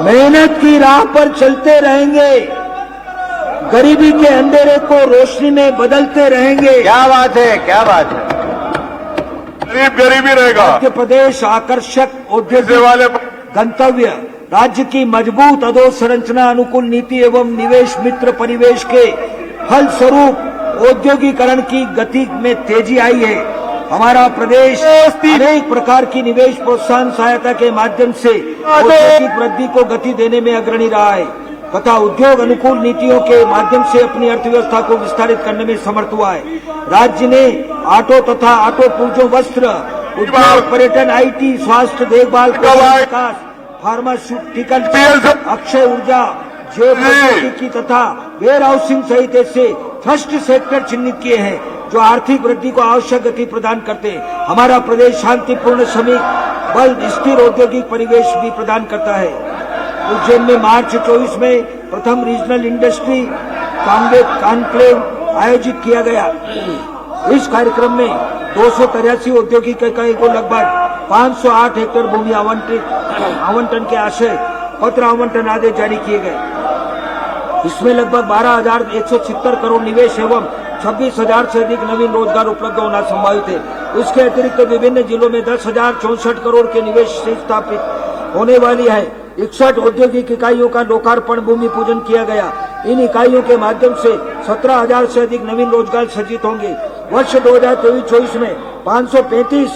मेहनत की राह पर चलते रहेंगे, गरीबी के अंधेरे को रोशनी में बदलते रहेंगे। क्या बात है, क्या बात है। गरीबी रहेगा। मध्य प्रदेश आकर्षक औद्योगिक गंतव्य, राज्य की मजबूत अधोसंरचना, अनुकूल नीति एवं निवेश मित्र परिवेश के फलस्वरूप औद्योगिकरण की गति में तेजी आई है। हमारा प्रदेश अनेक प्रकार की निवेश प्रोत्साहन सहायता के माध्यम से औद्योगिक वृद्धि को गति देने में अग्रणी रहा है तथा उद्योग अनुकूल नीतियों के माध्यम से अपनी अर्थव्यवस्था को विस्तारित करने में समर्थ हुआ है। राज्य ने ऑटो तथा ऑटो पूर्जों, वस्त्र उद्योग, पर्यटन, IT, स्वास्थ्य देखभाल, विकास, फार्मास्यूटिकल, अक्षय ऊर्जा, जैव प्रौद्योगिकी तथा वेयर हाउसिंग सहित ऐसे फर्स्ट सेक्टर चिन्हित किए हैं जो आर्थिक वृद्धि को आवश्यक गति प्रदान करते हैं। हमारा प्रदेश शांतिपूर्ण, श्रमिक बल, स्थिर औद्योगिक परिवेश भी प्रदान करता है। उज्जैन में मार्च 24 में प्रथम रीजनल इंडस्ट्री कॉन्क्लेव आयोजित किया गया। इस कार्यक्रम में 283 औद्योगिक इकाई को लगभग 508 हेक्टेयर भूमि आवंटन के आशय पत्र आवंटन आदेश जारी किए गए। इसमें लगभग 12,170 करोड़ निवेश एवं 26,000 से अधिक नवीन रोजगार उपलब्ध होना संभावित है। इसके अतिरिक्त विभिन्न जिलों में 10,064 करोड़ के निवेश से स्थापित होने वाली है। 61 औद्योगिक इकाइयों का लोकार्पण भूमि पूजन किया गया। इन इकाइयों के माध्यम से 17,000 से अधिक नवीन रोजगार सृजित होंगे। वर्ष 2023-24 में 535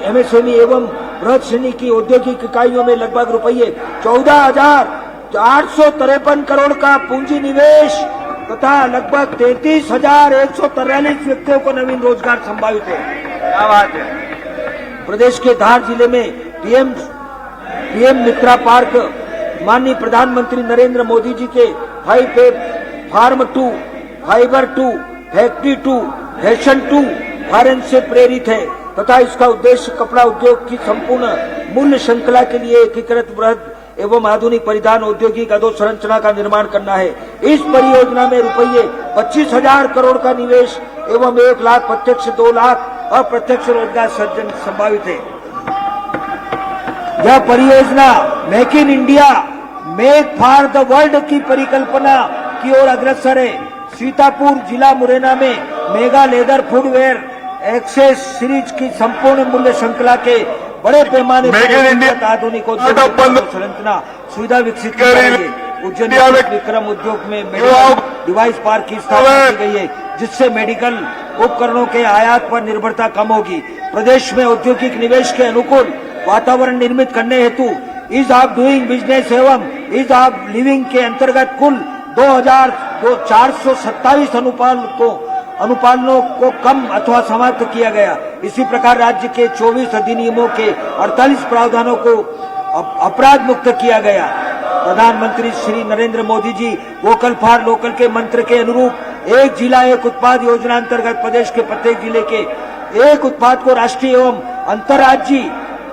MSME एवं बृहद श्रेणी की औद्योगिक इकाइयों में लगभग रुपये 14,853 करोड़ का पूंजी निवेश तथा लगभग 33,143 व्यक्तियों को नवीन रोजगार संभावित है। क्या बात है। प्रदेश के धार जिले में पीएम मित्रा पार्क माननीय प्रधानमंत्री नरेंद्र मोदी जी के farm to fibre to factory to fashion to foreign से प्रेरित है तथा इसका उद्देश्य कपड़ा उद्योग की संपूर्ण मूल्य श्रृंखला के लिए एकीकृत बृहद एवं आधुनिक परिधान औद्योगिक अधोसंरचना का निर्माण करना है। इस परियोजना में रुपये 25,000 करोड़ का निवेश एवं 1 लाख प्रत्यक्ष 2 लाख अप्रत्यक्ष रोजगार सृजन संभावित है। यह परियोजना make in India make for the world की परिकल्पना की ओर अग्रसर है। सीतापुर जिला मुरैना में mega leather footwear accessories की संपूर्ण मूल्य श्रृंखला के बड़े पैमाने पर आधुनिक संरचना सुविधा विकसित की जाएगी। उज्जैन विक्रम उद्योग में मेडिकल डिवाइस पार्क की स्थापना की गई है जिससे मेडिकल उपकरणों के आयात पर निर्भरता कम होगी। प्रदेश में औद्योगिक निवेश के अनुकूल वातावरण निर्मित करने हेतु ईज ऑफ डूइंग बिजनेस एवं ईज ऑफ लिविंग के अंतर्गत कुल 2,427 अनुपालनों को कम अथवा समाप्त किया गया। इसी प्रकार राज्य के 24 अधिनियमों के 48 प्रावधानों को अपराध मुक्त किया गया। प्रधानमंत्री श्री नरेंद्र मोदी जी वोकल फॉर लोकल के मंत्र के अनुरूप एक जिला एक उत्पाद योजना अंतर्गत प्रदेश के प्रत्येक जिले के एक उत्पाद को राष्ट्रीय एवं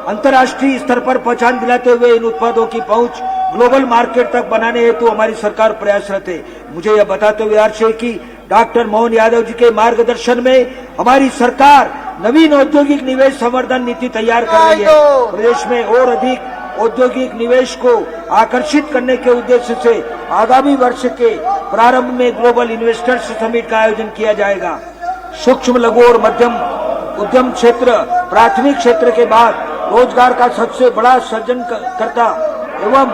अंतर्राष्ट्रीय स्तर पर पहचान दिलाते हुए इन उत्पादों की पहुंच ग्लोबल मार्केट तक बनाने हेतु हमारी सरकार प्रयासरत है। मुझे यह बताते हुए हर्ष है कि डॉक्टर मोहन यादव जी के मार्गदर्शन में हमारी सरकार नवीन औद्योगिक निवेश संवर्धन नीति तैयार कर रही है। प्रदेश में और अधिक औद्योगिक निवेश को आकर्षित करने के उद्देश्य से आगामी वर्ष के प्रारंभ में ग्लोबल इन्वेस्टर्स समिट का आयोजन किया जाएगा। सूक्ष्म लघु और मध्यम उद्यम क्षेत्र प्राथमिक क्षेत्र के बाद रोजगार का सबसे बड़ा सृजन करता एवं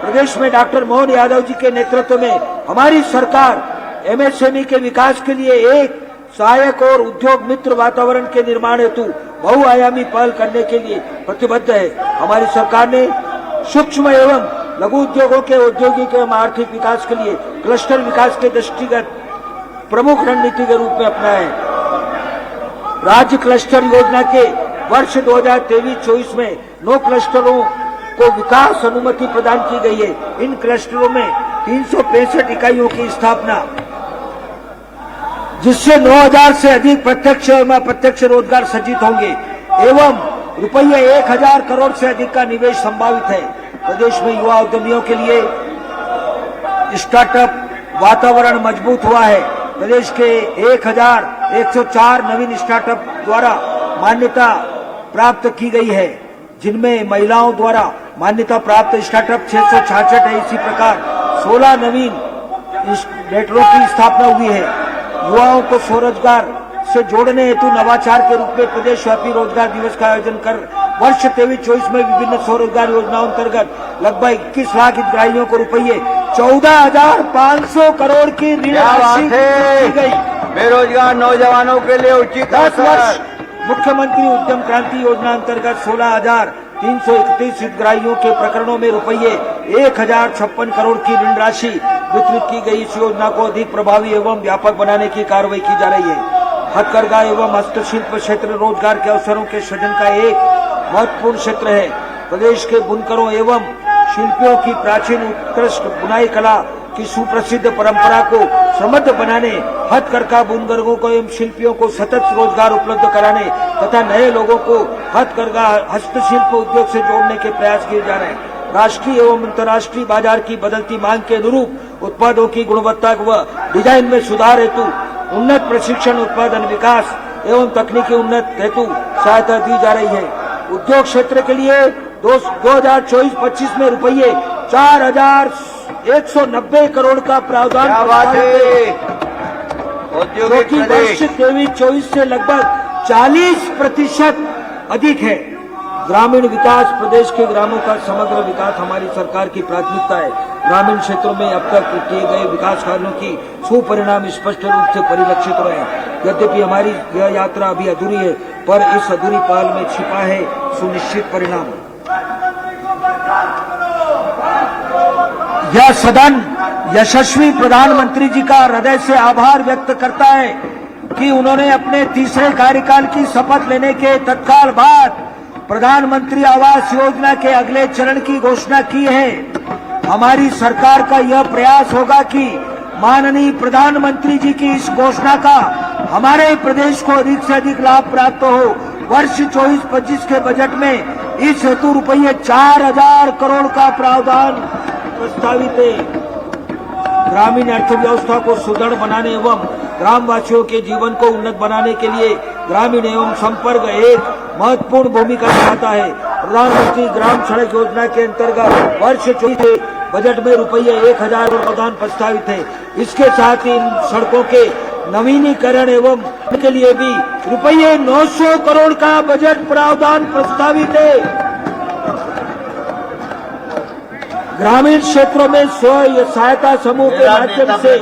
प्रदेश में डॉक्टर मोहन यादव जी के नेतृत्व में हमारी सरकार एमएसएमई के विकास के लिए एक सहायक और उद्योग मित्र वातावरण के निर्माण हेतु बहुआयामी पहल करने के लिए प्रतिबद्ध है। हमारी सरकार ने सूक्ष्म एवं लघु उद्योगों के औद्योगिक एवं आर्थिक विकास के लिए क्लस्टर विकास के दृष्टिगत प्रमुख रणनीति के रूप में अपनाया है। राज्य क्लस्टर योजना के वर्ष 2023-24 में 9 क्लस्टरों को विकास अनुमति प्रदान की गई है। इन क्लस्टरों में 365 इकाइयों की स्थापना जिससे 9,000 से अधिक प्रत्यक्ष एवं अप्रत्यक्ष रोजगार सृजित होंगे एवं रुपये 1,000 करोड़ से अधिक का निवेश संभावित है। प्रदेश में युवा उद्यमियों के लिए स्टार्टअप वातावरण मजबूत हुआ है। प्रदेश के 1,104 नवीन स्टार्टअप द्वारा मान्यता प्राप्त की गई है जिनमें महिलाओं द्वारा मान्यता प्राप्त स्टार्टअप 666 है। इसी प्रकार 16 नवीन नेटवर्क की स्थापना हुई है। युवाओं को स्वरोजगार से जोड़ने हेतु नवाचार के रूप में प्रदेश व्यापी रोजगार दिवस का आयोजन कर वर्ष 23-24 में विभिन्न स्वरोजगार योजनाओं अंतर्गत लगभग 21 लाख हितग्राहियों को रुपये 14,500 करोड़ की ऋण राशि दी गई। बेरोजगार नौजवानों के लिए उचित 10 वर्ष मुख्यमंत्री उद्यम क्रांति योजना अंतर्गत 16,331 हितग्राहियों के प्रकरणों में रुपये 1,056 करोड़ की ऋण राशि वितरित की गई। इस योजना को अधिक प्रभावी एवं व्यापक बनाने की कार्रवाई की जा रही है। हथकरघा एवं हस्तशिल्प क्षेत्र रोजगार के अवसरों के सृजन का एक महत्वपूर्ण क्षेत्र है। प्रदेश के बुनकरों एवं शिल्पियों की प्राचीन उत्कृष्ट बुनाई कला की सुप्रसिद्ध परंपरा को समृद्ध बनाने, हथकरघा बुनकरों को एवं शिल्पियों को सतत रोजगार उपलब्ध कराने तथा नए लोगों को हथकरघा हस्तशिल्प उद्योग से जोड़ने के प्रयास किए जा रहे हैं। राष्ट्रीय एवं अंतर्राष्ट्रीय बाजार की बदलती मांग के अनुरूप उत्पादों की गुणवत्ता व डिजाइन में सुधार हेतु उन्नत प्रशिक्षण, उत्पादन विकास एवं तकनीकी उन्नत हेतु सहायता दी जा रही है। उद्योग क्षेत्र के लिए 2024-25 में रुपये 4,190 करोड़ का प्रावधान जो कि वर्ष 23-24 से लगभग 40% अधिक है। ग्रामीण विकास प्रदेश के ग्रामों का समग्र विकास हमारी सरकार की प्राथमिकता है। ग्रामीण क्षेत्रों में अब तक किए गए विकास कार्यों की सुपरिणाम स्पष्ट रूप से परिलक्षित रहे हैं। यद्यपि हमारी यह यात्रा अभी अधूरी है, पर इस अधूरी पहल में छिपा है सुनिश्चित परिणाम। यह सदन यशस्वी प्रधानमंत्री जी का हृदय से आभार व्यक्त करता है कि उन्होंने अपने तीसरे कार्यकाल की शपथ लेने के तत्काल बाद प्रधानमंत्री आवास योजना के अगले चरण की घोषणा की है। हमारी सरकार का यह प्रयास होगा कि माननीय प्रधानमंत्री जी की इस घोषणा का हमारे प्रदेश को अधिक से अधिक लाभ प्राप्त हो। वर्ष 24-25 के बजट में इस हेतु रुपये 4,000 करोड़ का प्रावधान प्रस्तावित है। ग्रामीण अर्थव्यवस्था को सुदृढ़ बनाने एवं ग्रामवासियों के जीवन को उन्नत बनाने के लिए ग्रामीण एवं संपर्क एक महत्वपूर्ण भूमिका निभाता है। प्रधानमंत्री ग्राम सड़क योजना के अंतर्गत वर्ष 24 बजट में रुपये 1,000 करोड़ प्रावधान प्रस्तावित है। इसके साथ ही इन सड़कों के नवीनीकरण एवं के लिए भी रुपये 900 करोड़ का बजट प्रावधान प्रस्तावित है। ग्रामीण क्षेत्रों में स्व सहायता समूह के माध्यम से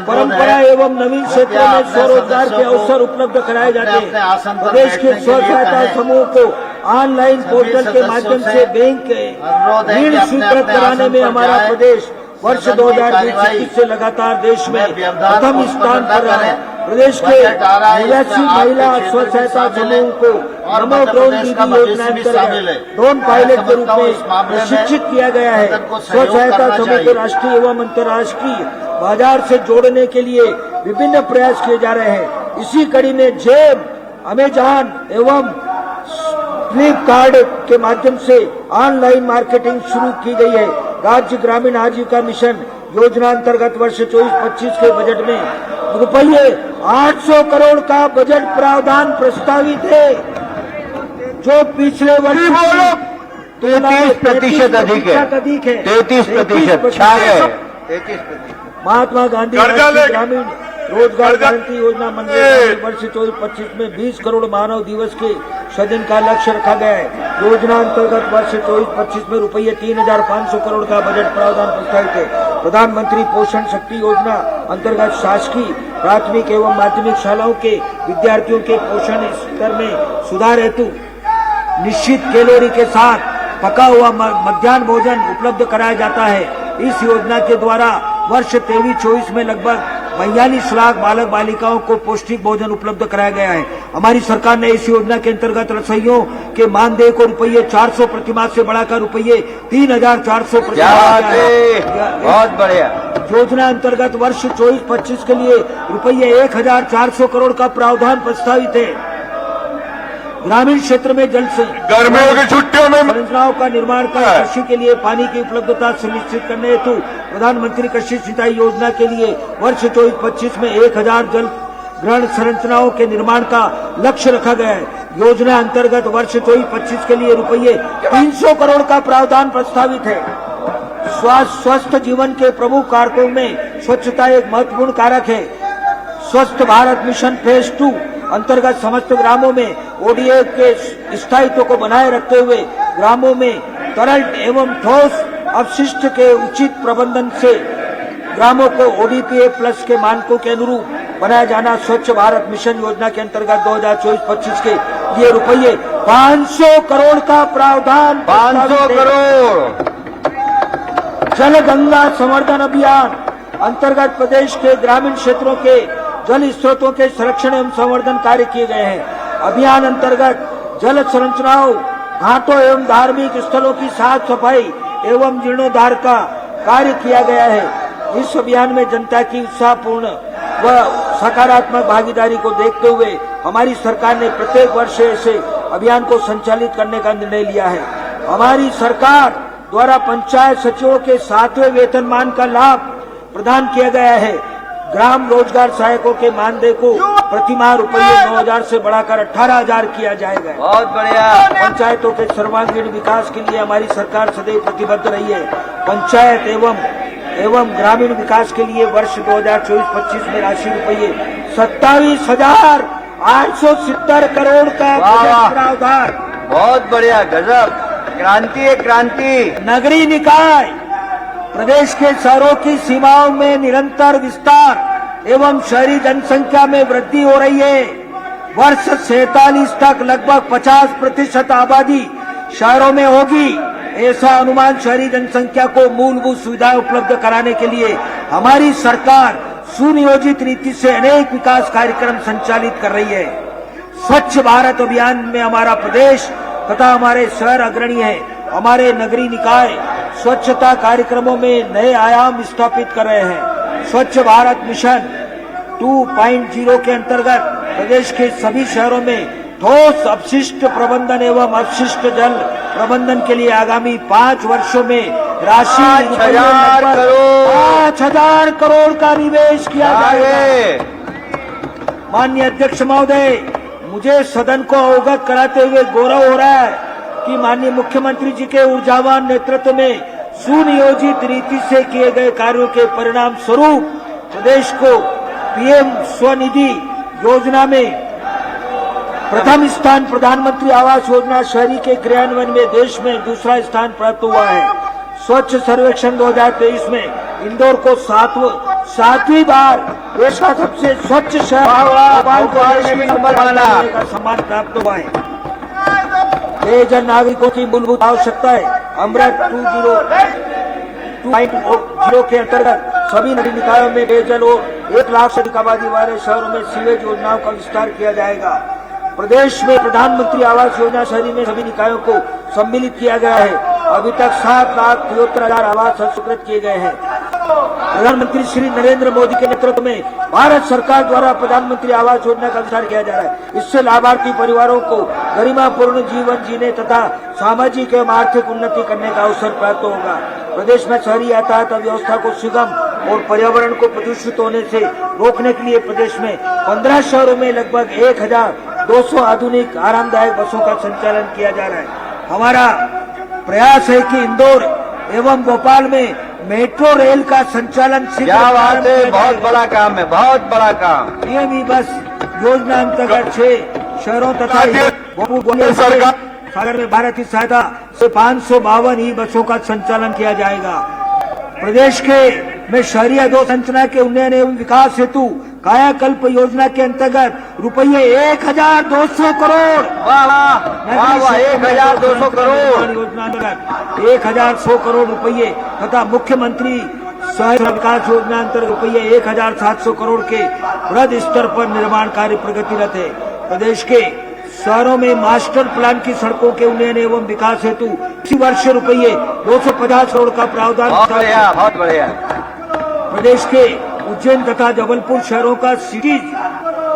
परंपरा एवं नवीन क्षेत्रों में स्वरोजगार के अवसर उपलब्ध कराए जाते हैं। प्रदेश के स्व सहायता समूह को ऑनलाइन पोर्टल के माध्यम से बैंक ऋण स्वीकृत कराने में हमारा प्रदेश वर्ष 2020 से लगातार देश में प्रथम स्थान पर रहा है। प्रदेश के 89 महिला स्व सहायता समूह को नमो ड्रोन दीदी योजना अंतर्गत ड्रोन पायलट के रूप में प्रशिक्षित किया गया है। स्व सहायता समूह को राष्ट्रीय एवं अंतर्राष्ट्रीय बाजार से जोड़ने के लिए विभिन्न प्रयास किए जा रहे हैं। इसी कड़ी में जेम, अमेजॉन एवं फ्लिपकार्ट के माध्यम से ऑनलाइन मार्केटिंग शुरू की गई है। राज्य ग्रामीण आजीविका मिशन योजना अंतर्गत वर्ष 24-25 के बजट में रुपये 800 करोड़ का बजट प्रावधान प्रस्तावित है, जो पिछले वर्ष 33% अधिक है। 33% महात्मा गांधी ग्रामीण रोजगार गारंटी योजना मंजूर वर्ष 24-25 में 20 करोड़ मानव दिवस के सृजन का लक्ष्य रखा गया है। योजना अंतर्गत वर्ष 24-25 में रुपये 3,500 करोड़ का बजट प्रावधान प्रस्तावित है। प्रधानमंत्री पोषण शक्ति योजना अंतर्गत शासकीय प्राथमिक एवं माध्यमिक शालाओं के विद्यार्थियों के पोषण स्तर में सुधार हेतु निश्चित कैलोरी के साथ पका हुआ मध्याह्न भोजन उपलब्ध कराया जाता है। इस योजना के द्वारा वर्ष 23-24 में लगभग 42 लाख बालक बालिकाओं को पौष्टिक भोजन उपलब्ध कराया गया है। हमारी सरकार ने इस योजना के अंतर्गत रसोइयों के मानदेय को रुपये 400 प्रतिमाह से बढ़ाकर रुपये 3,400 प्रतिमाह। बहुत बढ़िया। योजना अंतर्गत वर्ष 24-25 के लिए रुपये 1,400 करोड़ का प्रावधान प्रस्तावित है। ग्रामीण क्षेत्र में जल से गर्मियों की छुट्टियों में संरचनाओं का निर्माण कर कृषि के लिए पानी की उपलब्धता सुनिश्चित करने हेतु प्रधानमंत्री कृषि सिंचाई योजना के लिए वर्ष 24-25 में 1,000 जल ग्रहण संरचनाओं के निर्माण का लक्ष्य रखा गया है। योजना अंतर्गत वर्ष 24-25 के लिए रुपये 300 करोड़ का प्रावधान प्रस्तावित है। स्वस्थ जीवन के प्रमुख कारकों में स्वच्छता एक महत्वपूर्ण कारक है। स्वस्थ भारत मिशन फेज 2 अंतर्गत समस्त ग्रामों में ओडीएफ के स्थायित्व को बनाए रखते हुए ग्रामों में तरल एवं ठोस अपशिष्ट के उचित प्रबंधन से ग्रामों को ODPA प्लस के मानकों के अनुरूप बनाया जाना स्वच्छ भारत मिशन योजना के अंतर्गत 2024-25 के लिए रुपये 500 करोड़ का प्रावधान। 500 करोड़। जल गंगा संवर्धन अभियान अंतर्गत प्रदेश के ग्रामीण क्षेत्रों के जल स्रोतों के संरक्षण एवं संवर्धन कार्य किए गए हैं। अभियान अंतर्गत जल संरचनाओं, घाटों एवं धार्मिक स्थलों की साफ सफाई एवं जीर्णोद्धार का कार्य किया गया है। इस अभियान में जनता की उत्साहपूर्ण व सकारात्मक भागीदारी को देखते हुए हमारी सरकार ने प्रत्येक वर्ष ऐसे अभियान को संचालित करने का निर्णय लिया है। हमारी सरकार द्वारा पंचायत सचिवों के 7वें वेतनमान का लाभ प्रदान किया गया है। ग्राम रोजगार सहायकों के मानदेय को प्रतिमाह रुपये 9,000 से बढ़ाकर 18,000 किया जाएगा। बहुत बढ़िया। पंचायतों के सर्वांगीण विकास के लिए हमारी सरकार सदैव प्रतिबद्ध रही है। पंचायत एवं ग्रामीण विकास के लिए वर्ष 2024-25 में राशि रुपये 27,870 करोड़ का प्रावधान। बहुत बढ़िया, गजब, क्रांति है क्रांति। नगरीय निकाय प्रदेश के शहरों की सीमाओं में निरंतर विस्तार एवं शहरी जनसंख्या में वृद्धि हो रही है। वर्ष 47 तक लगभग 50% आबादी शहरों में होगी। ऐसा अनुमान शहरी जनसंख्या को मूलभूत सुविधाएं उपलब्ध कराने के लिए हमारी सरकार सुनियोजित रीति से अनेक विकास कार्यक्रम संचालित कर रही है। स्वच्छ भारत अभियान में हमारा प्रदेश तथा हमारे शहर अग्रणी है। हमारे नगरीय निकाय स्वच्छता कार्यक्रमों में नए आयाम स्थापित कर रहे हैं। स्वच्छ भारत मिशन 2.0 के अंतर्गत प्रदेश के सभी शहरों में ठोस अपशिष्ट प्रबंधन एवं अपशिष्ट जल प्रबंधन के लिए आगामी 5 वर्षों में राशि 5,000 करोड़ का निवेश किया जाएगा। माननीय अध्यक्ष महोदय, मुझे सदन को अवगत कराते हुए गौरव हो रहा है कि माननीय मुख्यमंत्री जी के ऊर्जावान नेतृत्व में सुनियोजित रीति से किए गए कार्यों के परिणाम स्वरूप प्रदेश को पीएम स्वनिधि योजना में प्रथम स्थान, प्रधानमंत्री आवास योजना शहरी के क्रियान्वयन में देश में दूसरा स्थान प्राप्त हुआ है। स्वच्छ सर्वेक्षण 2023 में इंदौर को सातवीं बार देश का सबसे स्वच्छ शहर का सम्मान प्राप्त हुआ है। पेयजल नागरिकों की मूलभूत आवश्यकता है। अमृत 2.0 के अंतर्गत सभी नगरीय निकायों में पेयजल और 1 लाख से अधिक आबादी वाले शहरों में सीवेज योजनाओं का विस्तार किया जाएगा। प्रदेश में प्रधानमंत्री आवास योजना शहरी में सभी निकायों को सम्मिलित किया गया है। अभी तक 7,73,000 आवास स्वीकृत किए गए हैं। प्रधानमंत्री श्री नरेंद्र मोदी के नेतृत्व में भारत सरकार द्वारा प्रधानमंत्री आवास योजना का विस्तार किया जा रहा है। इससे लाभार्थी परिवारों को गरिमापूर्ण जीवन जीने तथा सामाजिक एवं आर्थिक उन्नति करने का अवसर प्राप्त होगा। प्रदेश में शहरी यातायात व्यवस्था को सुगम और पर्यावरण को प्रदूषित होने से रोकने के लिए प्रदेश में 15 शहरों में लगभग 1,200 आधुनिक आरामदायक बसों का संचालन किया जा रहा है। हमारा प्रयास है कि इंदौर एवं भोपाल में मेट्रो रेल का संचालन क्या बात है, बहुत बड़ा काम है, बहुत बड़ा काम। पीएमई बस योजना अंतर्गत 6 शहरों तथा सागर में भारत की सहायता से 552 ई बसों का संचालन किया जाएगा। प्रदेश के में शहरी अधोसंरचना के उन्नयन एवं विकास हेतु कायाकल्प योजना के अंतर्गत रुपये 1,200 करोड़ 1,200 करोड़ योजना अंतर्गत 1,100 करोड़ रुपये तथा मुख्यमंत्री शहरी विकास योजना अंतर्गत रुपये 1,700 करोड़ के वृहद स्तर पर निर्माण कार्य प्रगतिरत है। प्रदेश के शहरों में मास्टर प्लान की सड़कों के उन्नयन एवं विकास हेतु इसी वर्ष रुपये 250 करोड़ का प्रावधान। बहुत बढ़िया। प्रदेश के उज्जैन तथा जबलपुर शहरों का सिटीज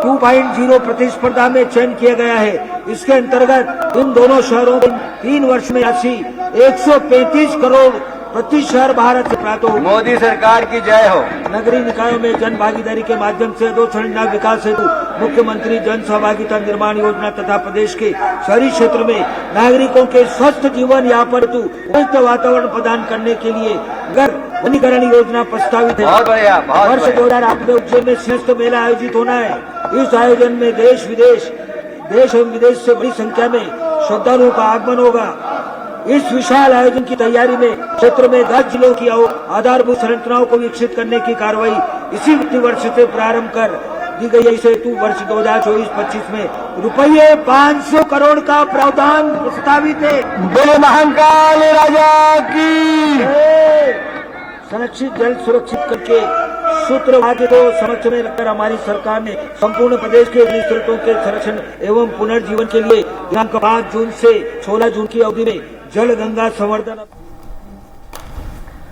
2.0 प्रतिस्पर्धा में चयन किया गया है। इसके अंतर्गत इन दोनों शहरों को 3 वर्ष में राशि 135 करोड़ प्रति शहर भारत से प्राप्त हो। मोदी सरकार की जय हो। नगरीय निकायों में जन भागीदारी के माध्यम से अधोसंरचना विकास हेतु मुख्यमंत्री जन सहभागिता निर्माण योजना तथा प्रदेश के शहरी क्षेत्र में नागरिकों के स्वस्थ जीवन यापन हेतु उपयुक्त वातावरण प्रदान करने के लिए घर वनीकरण योजना प्रस्तावित है। बहुत बढ़िया। वर्ष 2008 में उज्जैन में श्रेष्ठ मेला आयोजित होना है। इस आयोजन में देश एवं विदेश से बड़ी संख्या में श्रद्धालुओं का आगमन होगा। इस विशाल आयोजन की तैयारी में क्षेत्र में 10 जिलों की आधारभूत संरचनाओं को विकसित करने की कार्रवाई इसी वित्तीय वर्ष से प्रारंभ कर दी गई है। इस हेतु वर्ष 2024-25 में रुपये 500 करोड़ का प्रावधान प्रस्तावित है। बोले महाकाल राजा की। संरक्षित जल सुरक्षित करके सूत्र वाक्य को समक्ष में रखकर हमारी सरकार ने संपूर्ण प्रदेश के स्रोतों के संरक्षण एवं पुनर्जीवन के लिए दिनांक 5 जून से 16 जून की अवधि में जल गंगा संवर्धन